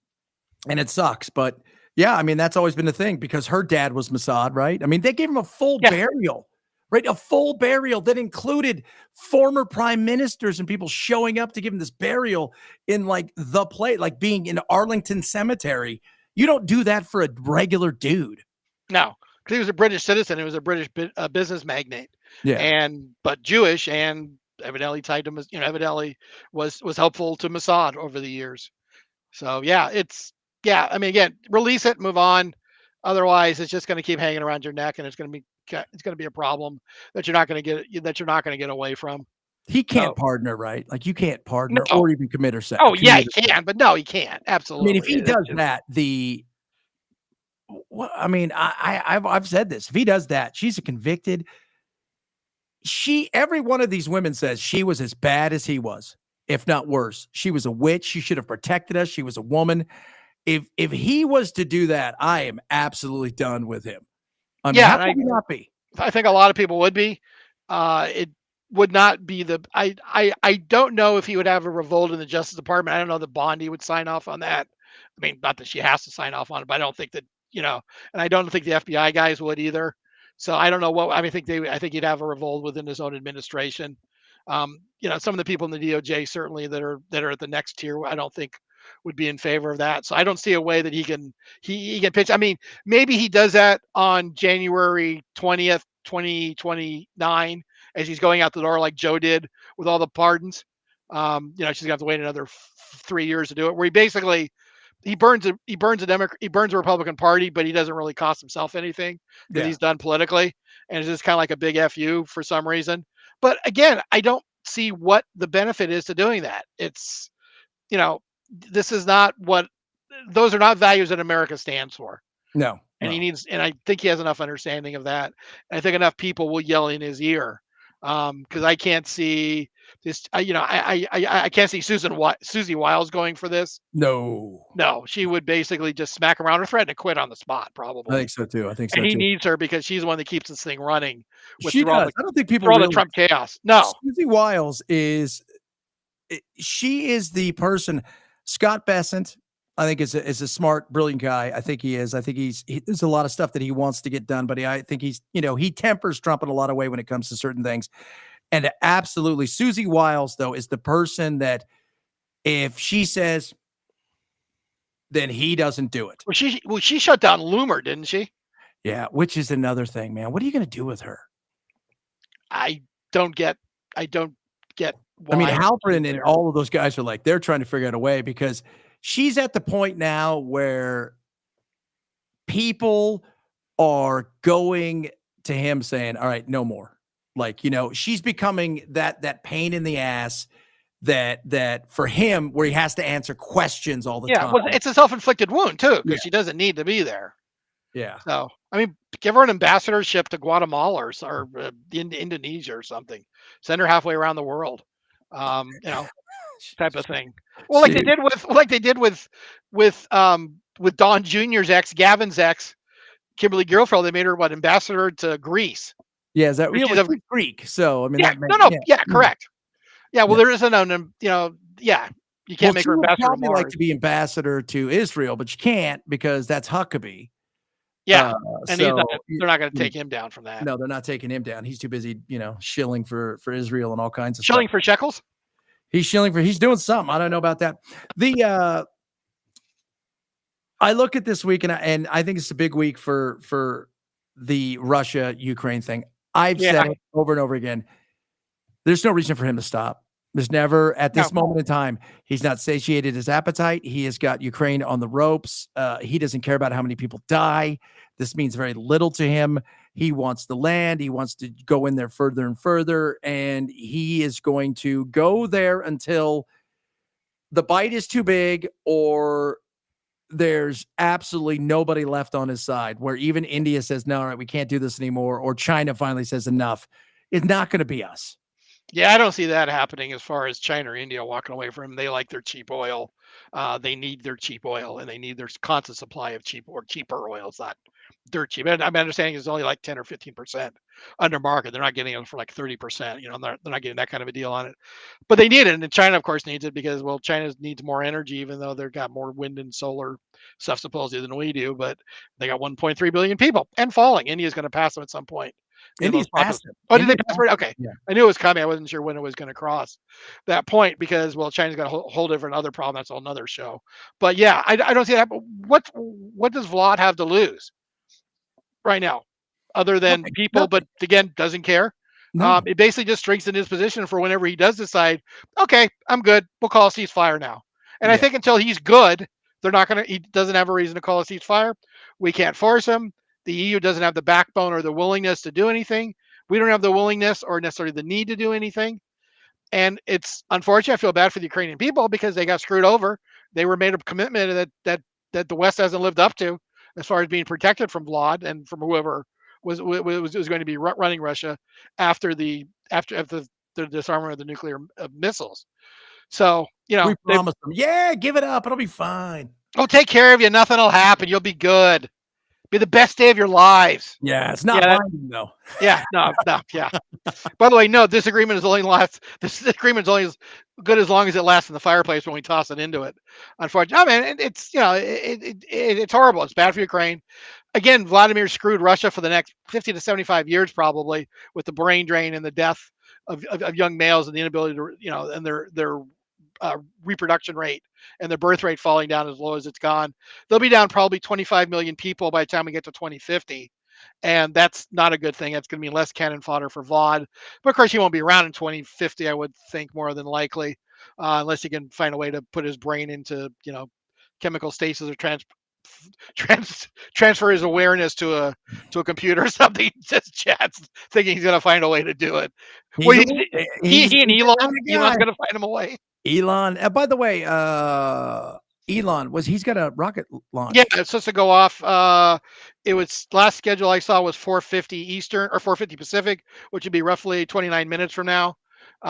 and it sucks. But yeah, I mean, that's always been the thing because her dad was Mossad, right? I mean, they gave him a full burial, right? A full burial that included former prime ministers and people showing up to give him this burial in like the place, like being in Arlington Cemetery. You don't do that for a regular dude. No, because he was a British citizen. He was a British business magnate, Yeah. but Jewish, and evidently tied to, evidently was helpful to Mossad over the years. So yeah, I mean, again, release it, move on. Otherwise, it's just going to keep hanging around your neck, and it's going to be a problem that you're not going to get away from. He can't So, pardon her, right? Like you can't pardon her no. or even commit her. Oh yeah, he can, but no, he can't. I mean, if Absolutely. he does that, I mean, I've said this. If he does that, she's a convicted. Every one of these women says she was as bad as he was, if not worse. She was a witch. She should have protected us. She was a woman. If he was to do that, I am absolutely done with him. I mean, how could he not be? I think a lot of people would be. It would not be I don't know if he would have a revolt in the Justice Department. I don't know that Bondi would sign off on that. I mean, not that she has to sign off on it, but I don't think that, and I don't think the FBI guys would either. So I don't know what, I think he'd have a revolt within his own administration. Some of the people in the DOJ certainly that are at the next tier, I don't think would be in favor of that. So I don't see a way that he can pitch. I mean, maybe he does that on January 20th, 2029, as he's going out the door like Joe did with all the pardons. She's gonna have to wait another 3 years to do it, where he burns a Republican Party, but he doesn't really cost himself anything because he's done politically, and it's just kind of like a big FU for some reason. But again, I don't see what the benefit is to doing that. It's, this is not those are not values that America stands for. No. And I think he has enough understanding of that. And I think enough people will yell in his ear. Because I can't see this, I can't see Susie Wiles going for this. No, she would basically just smack around or threaten to quit on the spot, probably. I think so too. And he needs her because she's the one that keeps this thing running. She does. I don't think people realize the Trump chaos. No, Susie Wiles she is the person. Scott Benson, I think is a smart, brilliant guy. I think he is. I think there's a lot of stuff that he wants to get done, but I think he tempers Trump in a lot of way when it comes to certain things. And absolutely, Susie Wiles, though, is the person that if she says, then he doesn't do it. Well, she shut down Loomer, didn't she? Yeah, which is another thing, man. What are you going to do with her? I don't get why. I mean, Halperin and all of those guys are like, they're trying to figure out a way because she's at the point now where people are going to him saying, all right, no more. Like, she's becoming that pain in the ass that for him, where he has to answer questions all the time. Yeah, well, it's a self-inflicted wound too, because she doesn't need to be there. Yeah. So, I mean, give her an ambassadorship to Guatemala or Indonesia or something. Send her halfway around the world. Type of thing. Well, like they did with Don Jr.'s ex, Gavin's ex, Kimberly Guilfoyle. They made her ambassador to Greece. Yeah, is that real? She's Greek, so I mean, correct. Yeah, well, there isn't you can't make her ambassador to Mars. Like to be ambassador to Israel, but you can't because that's Huckabee. Yeah, and they're not going to take him down from that. No, they're not taking him down. He's too busy, shilling for Israel and all kinds of shilling stuff. For shekels. He's doing something. I don't know about that. I look at this week and I think it's a big week for the Russia-Ukraine thing. I've said it over and over again. There's no reason for him to stop. There's never, at this moment in time, he's not satiated his appetite. He has got Ukraine on the ropes. He doesn't care about how many people die. This means very little to him. He wants the land. He wants to go in there further and further. And he is going to go there until the bite is too big or there's absolutely nobody left on his side, where even India says, no, all right, we can't do this anymore. Or China finally says enough. It's not going to be us. Yeah, I don't see that happening as far as China or India walking away from him. They like their cheap oil. They need their cheap oil, and they need their constant supply of cheaper oil. It's dirt cheap. And I'm understanding it's only like 10 or 15% under market. They're not getting it for like 30%. They're not getting that kind of a deal on it. But they need it, and China, of course, needs it because, well, China needs more energy, even though they've got more wind and solar stuff supposedly than we do. But they got 1.3 billion people and falling. India's going to pass them at some point. India's passed it. Oh, did they pass it? Okay, Yeah. I knew it was coming. I wasn't sure when it was going to cross that point because, well, China's got a whole different other problem. That's another show. But yeah, I don't see that. But what does Vlad have to lose right now, other than people? But again, doesn't care. No. It basically just strengthens his position for whenever he does decide, okay, I'm good. We'll call a ceasefire now. And I think until he's good, he doesn't have a reason to call a ceasefire. We can't force him. The EU doesn't have the backbone or the willingness to do anything. We don't have the willingness or necessarily the need to do anything. And it's unfortunate. I feel bad for the Ukrainian people because they got screwed over. They were made a commitment that the West hasn't lived up to as far as being protected from Vlad and from whoever was going to be running Russia after the disarmament of the nuclear missiles. So we promised them, yeah, give it up, it'll be fine. Oh, take care of you. Nothing will happen. You'll be good. Be the best day of your lives. Yeah, it's not binding though. Yeah, no, yeah. By the way, no, this agreement is only as good as long as it lasts in the fireplace when we toss it into it. Unfortunately, man, it's it's horrible. It's bad for Ukraine. Again, Vladimir screwed Russia for the next 50 to 75 years, probably, with the brain drain and the death of young males and the inability to, and their reproduction rate and their birth rate falling down as low as it's gone. They'll be down probably 25 million people by the time we get to 2050. And that's not a good thing. That's going to mean less cannon fodder for Vlad. But of course, he won't be around in 2050, I would think, more than likely, unless he can find a way to put his brain into, chemical stasis or transfer his awareness to a computer or something. Just chats, thinking he's going to find a way to do it. He and Elon's going to find him a way. Elon. By the way, Elon he's got a rocket launch. Yeah, it's supposed to go off. It was last schedule I saw was 4:50 Eastern or 4:50 Pacific, which would be roughly 29 minutes from now.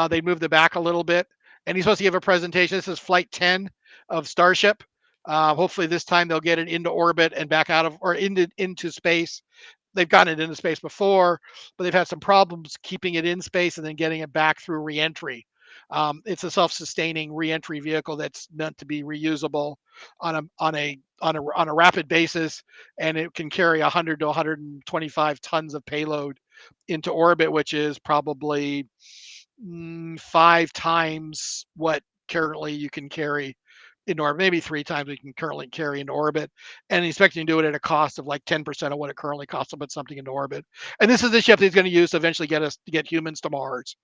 They moved it back a little bit, and he's supposed to give a presentation. This is Flight 10 of Starship. Hopefully this time they'll get it into orbit and back out of or into space. They've gotten it into space before, but they've had some problems keeping it in space and then getting it back through reentry. It's a self-sustaining reentry vehicle that's meant to be reusable on a rapid basis, and it can carry 100 to 125 tons of payload into orbit, which is probably 5 times what currently you can carry in orbit, maybe 3 times we can currently carry into orbit, and expecting to do it at a cost of like 10% of what it currently costs to put something into orbit. And this is the ship that he's going to use to eventually get humans to Mars.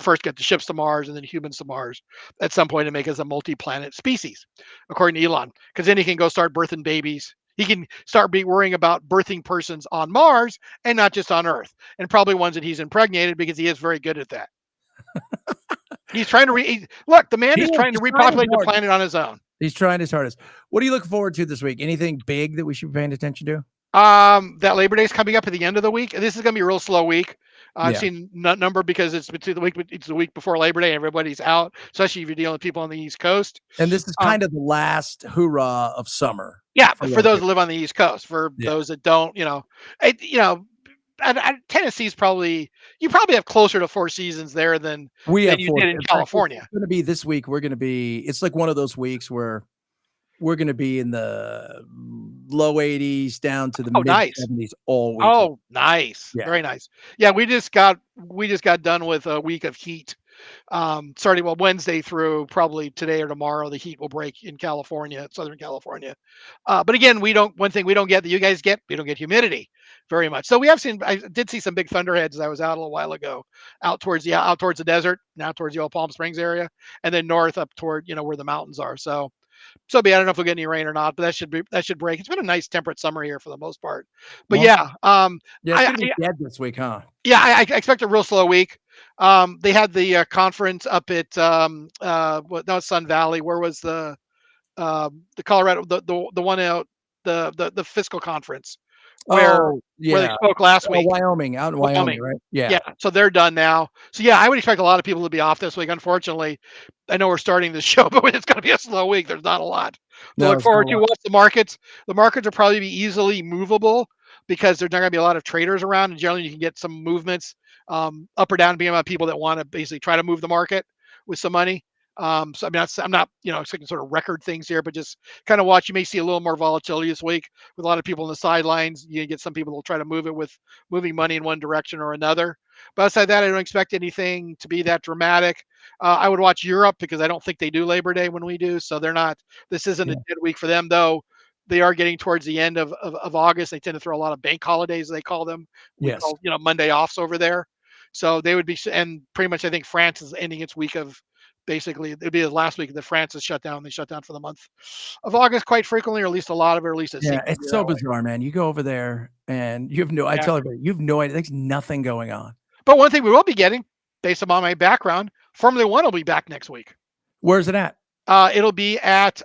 First get the ships to Mars and then humans to Mars at some point to make us a multi-planet species, according to Elon, because then he can go start birthing babies. He can start worrying about birthing persons on Mars and not just on Earth, and probably ones that he's impregnated because he is very good at that. He's trying to look. The man is trying to repopulate the planet on his own. He's trying his hardest. What are you looking forward to this week? Anything big that we should be paying attention to? That Labor Day is coming up at the end of the week. This is going to be a real slow week. I've seen number because it's the week before Labor Day. Everybody's out, especially if you're dealing with people on the East Coast. And this is kind of the last hoorah of summer. Yeah, for those that live on the East Coast. For those that don't, Tennessee's you probably have closer to 4 seasons there than you did in California. It's going to be this week. It's like one of those weeks where we're going to be in the low 80s down to the mid 70s all week. Oh, nice. Yeah. Very nice. Yeah, we just got done with a week of heat. Starting Wednesday through probably today or tomorrow, the heat will break in California, Southern California. But again, one thing we don't get that you guys get, we don't get humidity very much. So I did see some big thunderheads as I was out a little while ago, out towards the desert, now towards the old Palm Springs area, and then north up toward, where the mountains are. So I don't know if we'll get any rain or not, but that should break. It's been a nice temperate summer here for the most part. But it's gonna be dead this week, huh? Yeah, I expect a real slow week. They had the conference up at Sun Valley. Where was the Colorado the one out the fiscal conference where they spoke last week? Wyoming, out in Wyoming, right? Yeah. So they're done now. So yeah, I would expect a lot of people to be off this week. Unfortunately, I know we're starting the show, but it's going to be a slow week. There's not a lot to look forward to. What's the markets? The markets will probably be easily movable because there's not going to be a lot of traders around, and generally you can get some movements up or down depending on people that want to basically try to move the market with some money. So I mean, I'm not, expecting sort of record things here, but just kind of watch. You may see a little more volatility this week with a lot of people on the sidelines. You get some people who will try to move it with moving money in one direction or another. But outside that, I don't expect anything to be that dramatic. I would watch Europe because I don't think they do Labor Day when we do, so they're not. This isn't a dead week for them, though. They are getting towards the end of August. They tend to throw a lot of bank holidays, they call them. We Yes. call Monday offs over there. So they would be, and pretty much I think France is ending its week of. Basically, it'd be the last week that France is shut down. They shut down for the month of August quite frequently, or at least a lot of it, or at least it seems to be it's so that way. bizarre, man. You go over there and you have no. I tell everybody, you have no idea. There's nothing going on. But one thing we will be getting, based upon my background, Formula One will be back next week. Where's it at? It'll be at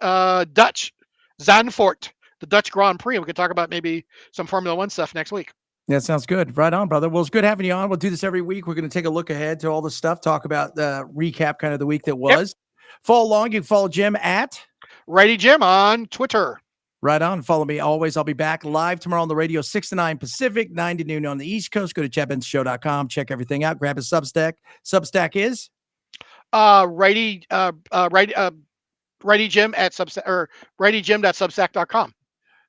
Dutch Zandvoort, the Dutch Grand Prix. We could talk about maybe some Formula One stuff next week. Yeah, sounds good. Right on, brother. Well, it's good having you on. We'll do this every week. We're going to take a look ahead to all the stuff, talk about recap kind of the week that was. Follow along. You can follow Jim at Righty Jim on Twitter. Right on. Follow me always. I'll be back live tomorrow on the radio, 6 to 9 Pacific, 9 to noon on the East Coast. Go to chadbensonshow.com. Check everything out. Grab a Substack. Substack is? Righty Jim at Substack, or rightygym.substack.com.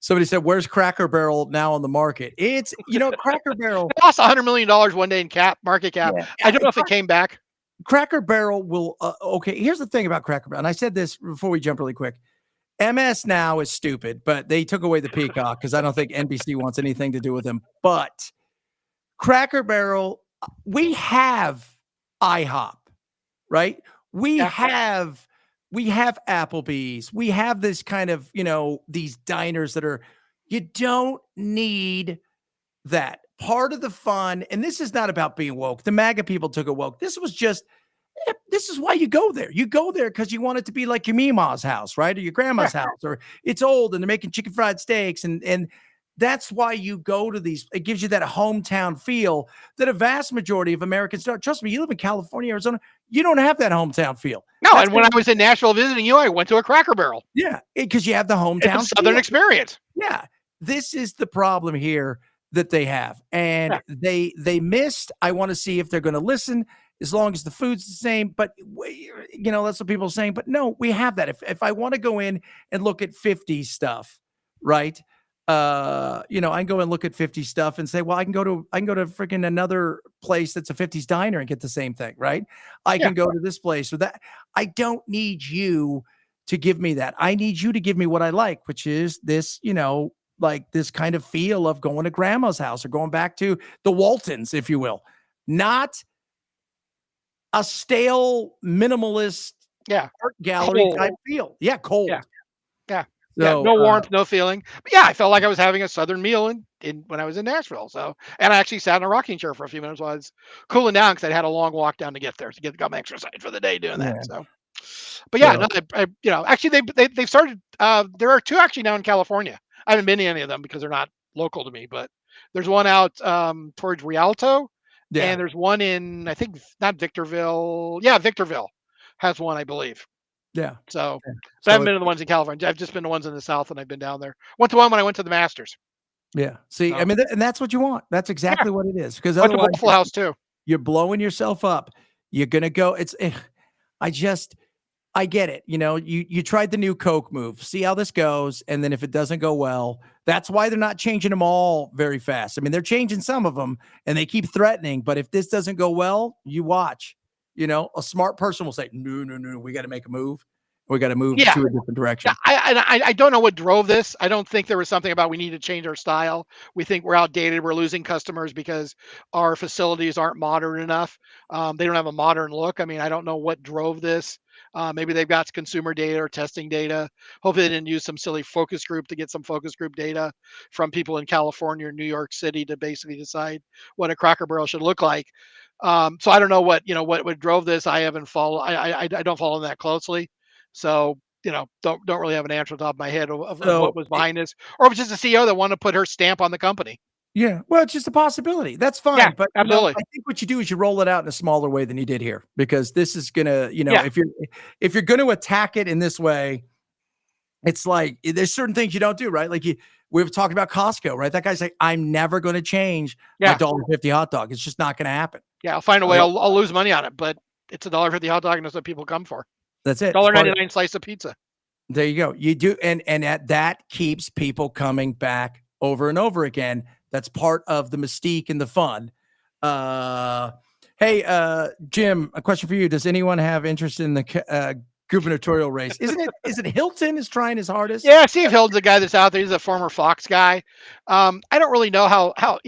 Somebody said, where's Cracker Barrel now on the market? It's, Cracker Barrel. It lost $100 million one day in market cap. Yeah. I don't know if it came back. Cracker Barrel will, okay, here's the thing about Cracker Barrel. And I said this before we jump really quick. MS now is stupid, but they took away the peacock because I don't think NBC wants anything to do with them. But Cracker Barrel, we have IHOP, right? We have Applebee's. We have this kind of, these diners that are, you don't need that. Part of the fun, and this is not about being woke. The MAGA people took it woke. This is why you go there. You go there because you want it to be like your Mima's house, right? Or your grandma's house, or it's old and they're making chicken fried steaks. And that's why you go to these. It gives you that hometown feel that a vast majority of Americans don't. Trust me, you live in California, Arizona, you don't have that hometown feel. No, and when I was in Nashville visiting you, I went to a Cracker Barrel. Yeah, because you have the hometown it's a Southern experience. Yeah, this is the problem here that they have. And they missed. I want to see if they're going to listen. As long as the food's the same, but that's what people are saying. But no, we have that. If I want to go in and look at 50 stuff, right? I can go and look at 50 stuff and say, well, I can go to freaking another place that's a 50s diner and get the same thing, right? I can go to this place or that. I don't need you to give me that. I need you to give me what I like, which is this, like this kind of feel of going to grandma's house or going back to the Waltons, if you will, not a stale minimalist art gallery type feel. Yeah, cold. Yeah. So, no warmth, no feeling. But I felt like I was having a Southern meal when I was in Nashville. So, and I actually sat in a rocking chair for a few minutes while I was cooling down because I had a long walk down to get there to got my exercise for the day doing that. So, but actually they've started. There are two actually now in California. I haven't been to any of them because they're not local to me. But there's one out towards Rialto. Yeah. And there's one in, I think, not Victorville. Yeah, Victorville has one, I believe. Yeah. So I haven't been to the ones in California. I've just been to ones in the South, and I've been down there. Went to one when I went to the Masters. Yeah. See, I mean, and that's what you want. That's exactly what it is. Because went to Waffle House too. You're blowing yourself up. You're gonna go. I get it. You tried the new Coke move. See how this goes, and then if it doesn't go well, that's why they're not changing them all very fast. I mean, they're changing some of them, and they keep threatening. But if this doesn't go well, you watch. A smart person will say, "No, we got to make a move. We got to move to a different direction." I don't know what drove this. I don't think there was something about we need to change our style. We think we're outdated. We're losing customers because our facilities aren't modern enough. They don't have a modern look. I mean, I don't know what drove this. Maybe they've got consumer data or testing data. Hopefully they didn't use some silly focus group to get some focus group data from people in California or New York City to basically decide what a Cracker Barrel should look like. So I don't know what drove this. I haven't followed. I don't follow them that closely. So, don't really have an answer on top of my head of what was behind this, or if it's just a CEO that wanted to put her stamp on the company. Yeah, well, it's just a possibility. That's fine. Yeah, but absolutely. I think what you do is you roll it out in a smaller way than you did here, because this is gonna, if you're going to attack it in this way, it's like there's certain things you don't do, right? Like we've talked about Costco, right? That guy's like, I'm never going to change my $1.50 hot dog. It's just not going to happen. Yeah, I'll find a way. I'll lose money on it, but it's $1.50 hot dog, and that's what people come for. That's it. $1.99 slice of pizza. There you go. You do, and that keeps people coming back over and over again. That's part of the mystique and the fun. Hey, Jim, a question for you. Does anyone have interest in the gubernatorial race? Is it Hilton is trying his hardest? Yeah, Steve Hilton's a guy that's out there. He's a former Fox guy. I don't really know how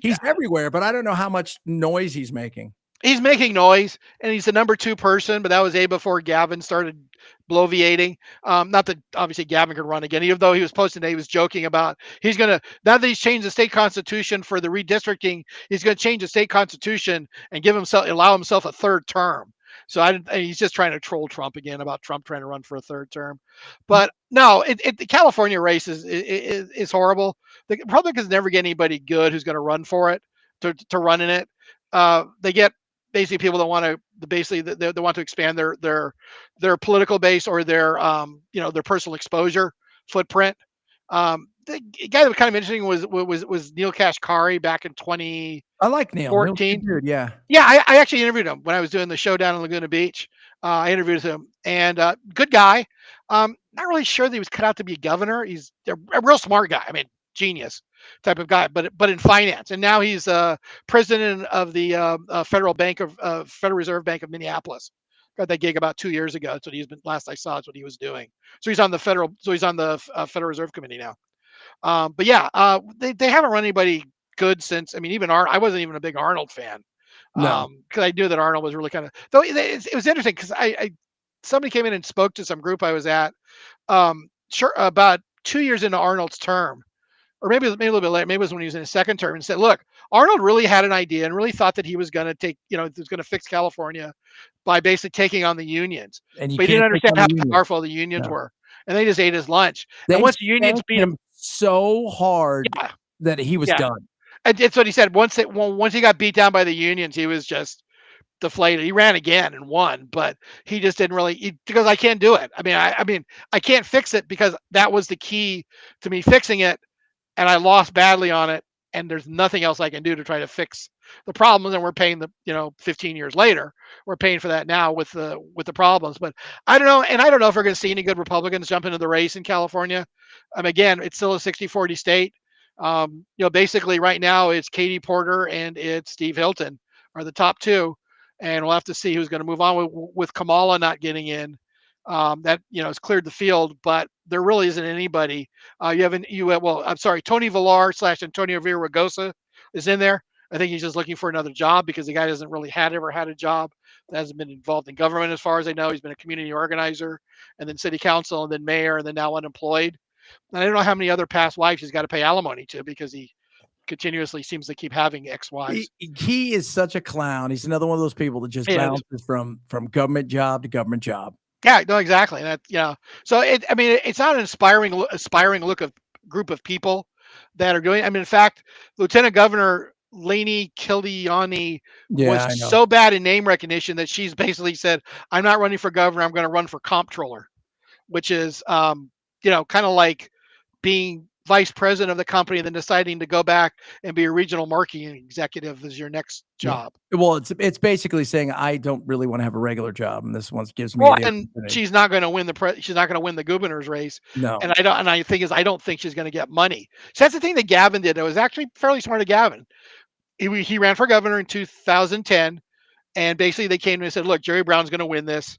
he's everywhere, but I don't know how much noise he's making. He's making noise, and he's the number 2 person, but that was before Gavin started bloviating. Not that obviously Gavin could run again, even though he was posting that he was joking about he's going to, now that he's changed the state constitution for the redistricting, he's going to change the state constitution and allow himself a 3rd term. So he's just trying to troll Trump again about Trump trying to run for a 3rd term. But no, the California race is horrible. The Republicans never get anybody good who's going to run for it, to run in it. They get basically people that want to expand their political base or their personal exposure footprint. The guy that was kind of interesting was Neil Kashkari back in 2014. I like Neil. Dude, yeah. Yeah, I actually interviewed him when I was doing the show down in Laguna Beach. I interviewed him, and good guy. Not really sure that he was cut out to be governor. He's a real smart guy. I mean, genius type of guy, but in finance. And now he's president of the Federal Reserve Bank of Minneapolis. Got that gig about 2 years ago. That's what he's been. Last I saw, that's what he was doing. So he's on the Federal Reserve Committee now. But yeah, they haven't run anybody good since. I mean, even I wasn't even a big Arnold fan. No, because I knew that Arnold was really kind of. Though it was interesting because somebody came in and spoke to some group I was at. About 2 years into Arnold's term, or maybe a little bit later, maybe it was when he was in his 2nd term, and said, look, Arnold really had an idea and really thought that he was going to was going to fix California by basically taking on the unions. But he didn't understand how powerful the unions were. And they just ate his lunch. And once the unions beat him so hard that he was done. And it's what he said. Once he got beat down by the unions, he was just deflated. He ran again and won, but he just didn't really, because I can't do it. I mean, I can't fix it because that was the key to me fixing it. And I lost badly on it, and there's nothing else I can do to try to fix the problems. And we're paying 15 years later, we're paying for that now with the problems. But I don't know, and I don't know if we're going to see any good Republicans jump into the race in California. Again, it's still a 60-40 state. Basically right now it's Katie Porter and it's Steve Hilton are the top 2, and we'll have to see who's going to move on with Kamala not getting in. That has cleared the field, but there really isn't anybody. Tony Villar / Antonio Villaraigosa is in there. I think he's just looking for another job because the guy hasn't really ever had a job. Hasn't been involved in government as far as I know. He's been a community organizer, and then city council, and then mayor, and then now unemployed. And I don't know how many other past wives he's got to pay alimony to because he continuously seems to keep having ex-wives. He is such a clown. He's another one of those people that just bounces from government job to government job. Yeah, no, exactly. So it's not an aspiring group of people that are doing. In fact, Lieutenant Governor Lainey Kiliani was so bad in name recognition that she's basically said, "I'm not running for governor. I'm going to run for comptroller," which is, kind of like being vice president of the company and then deciding to go back and be a regional marketing executive as your next job. Yeah. Well, it's basically saying I don't really want to have a regular job, and this one gives me. And she's not going to win she's not going to win the governor's race. No, and I don't think she's going to get money. So that's the thing that Gavin did. It was actually fairly smart of Gavin. He ran for governor in 2010, and basically they came to him and said, "Look, Jerry Brown's going to win this.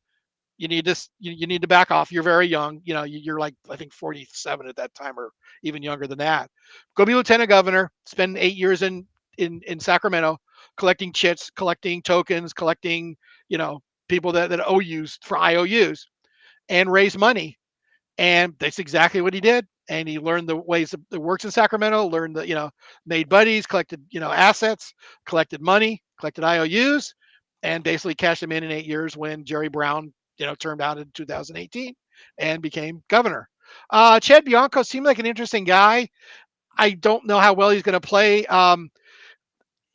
You need to back off. You're very young. You're like, I think 47 at that time, or even younger than that. Go be lieutenant governor, spend 8 years in Sacramento, collecting chits, collecting tokens, collecting, people that owe you for IOUs, and raise money." And that's exactly what he did. And he learned the ways that works in Sacramento, learned made buddies, collected, assets, collected money, collected IOUs, and basically cashed them in 8 years when Jerry Brown termed out in 2018 and became governor. Chad Bianco seemed like an interesting guy. I don't know how well he's going to play.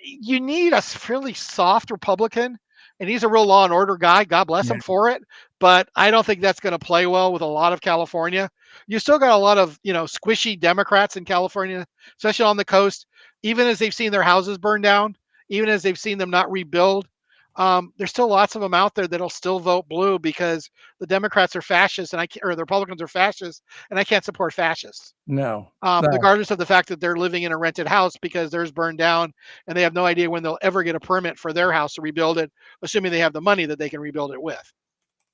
You need a fairly soft Republican, and he's a real law and order guy. God bless him for it. But I don't think that's going to play well with a lot of California. You still got a lot of, squishy Democrats in California, especially on the coast, even as they've seen their houses burn down, even as they've seen them not rebuild. There's still lots of them out there that'll still vote blue because the Democrats are fascists or the Republicans are fascists, and I can't support fascists. No, no. Regardless of the fact that they're living in a rented house because theirs burned down and they have no idea when they'll ever get a permit for their house to rebuild it, assuming they have the money that they can rebuild it with.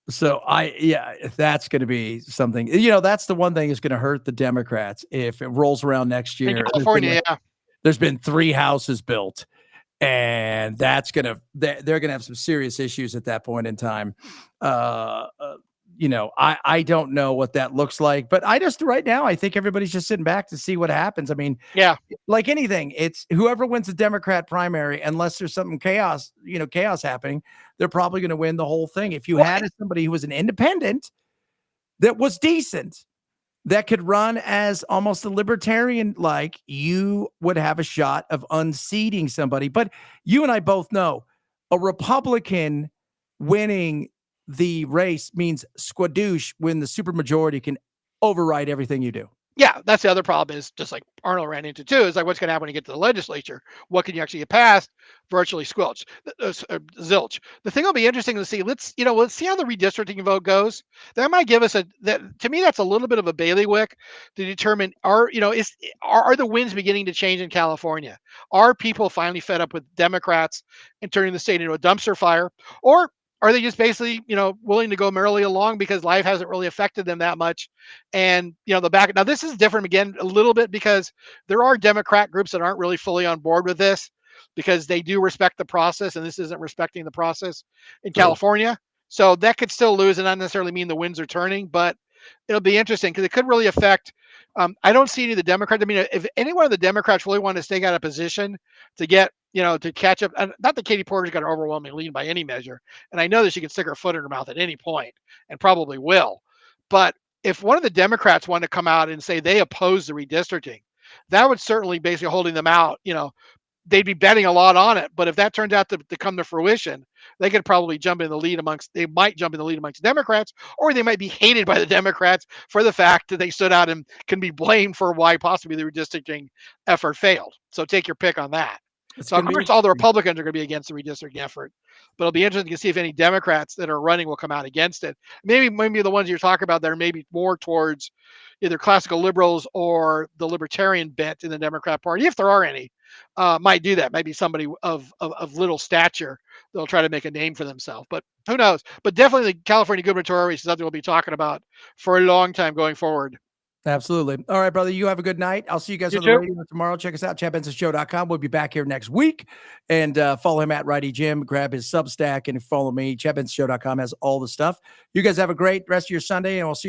So if that's going to be something, that's the one thing that's going to hurt the Democrats if it rolls around next year. In California, there's been 3 houses built, and they're going to have some serious issues at that point in time. I don't know what that looks like, but right now, I think everybody's just sitting back to see what happens. I mean, like anything, it's whoever wins the Democrat primary, unless there's something chaos happening, they're probably going to win the whole thing. If you had somebody who was an independent that was decent, that could run as almost a libertarian, you would have a shot of unseating somebody. But you and I both know a Republican winning the race means squadoosh when the supermajority can override everything you do. Yeah, that's the other problem is just like Arnold ran into too, is like what's going to happen when you get to the legislature? What can you actually get passed? Virtually zilch. The thing will be interesting to see. Let's see how the redistricting vote goes. That might give us to me, that's a little bit of a bailiwick to determine are the winds beginning to change in California? Are people finally fed up with Democrats and turning the state into a dumpster fire? Or are they just basically, willing to go merrily along because life hasn't really affected them that much? And, now this is different again a little bit because there are Democrat groups that aren't really fully on board with this because they do respect the process, and this isn't respecting the process in California. So that could still lose and not necessarily mean the winds are turning, but it'll be interesting because it could really affect. I don't see any of the Democrats. I mean, if any one of the Democrats really want to stay out of position to get, to catch up, and not that Katie Porter's got an overwhelming lead by any measure. And I know that she can stick her foot in her mouth at any point and probably will. But if one of the Democrats want to come out and say they oppose the redistricting, that would certainly basically holding them out. They'd be betting a lot on it. But if that turns out to come to fruition, they could probably jump in the lead amongst Democrats, or they might be hated by the Democrats for the fact that they stood out and can be blamed for why possibly the redistricting effort failed. So take your pick on that. So of course, all the Republicans are going to be against the redistricting effort, but it'll be interesting to see if any Democrats that are running will come out against it. Maybe the ones you're talking about that are maybe more towards either classical liberals or the libertarian bent in the Democrat Party, if there are any, might do that. Maybe somebody of little stature they'll try to make a name for themselves, but who knows? But definitely the California gubernatorial race is something we'll be talking about for a long time going forward. Absolutely. All right, brother. You have a good night. I'll see you guys on the radio tomorrow. Check us out, chadbensonshow.com. We'll be back here next week. And follow him at Righty Jim. Grab his Substack and follow me. Chadbensonshow.com has all the stuff. You guys have a great rest of your Sunday, and we'll see you tomorrow.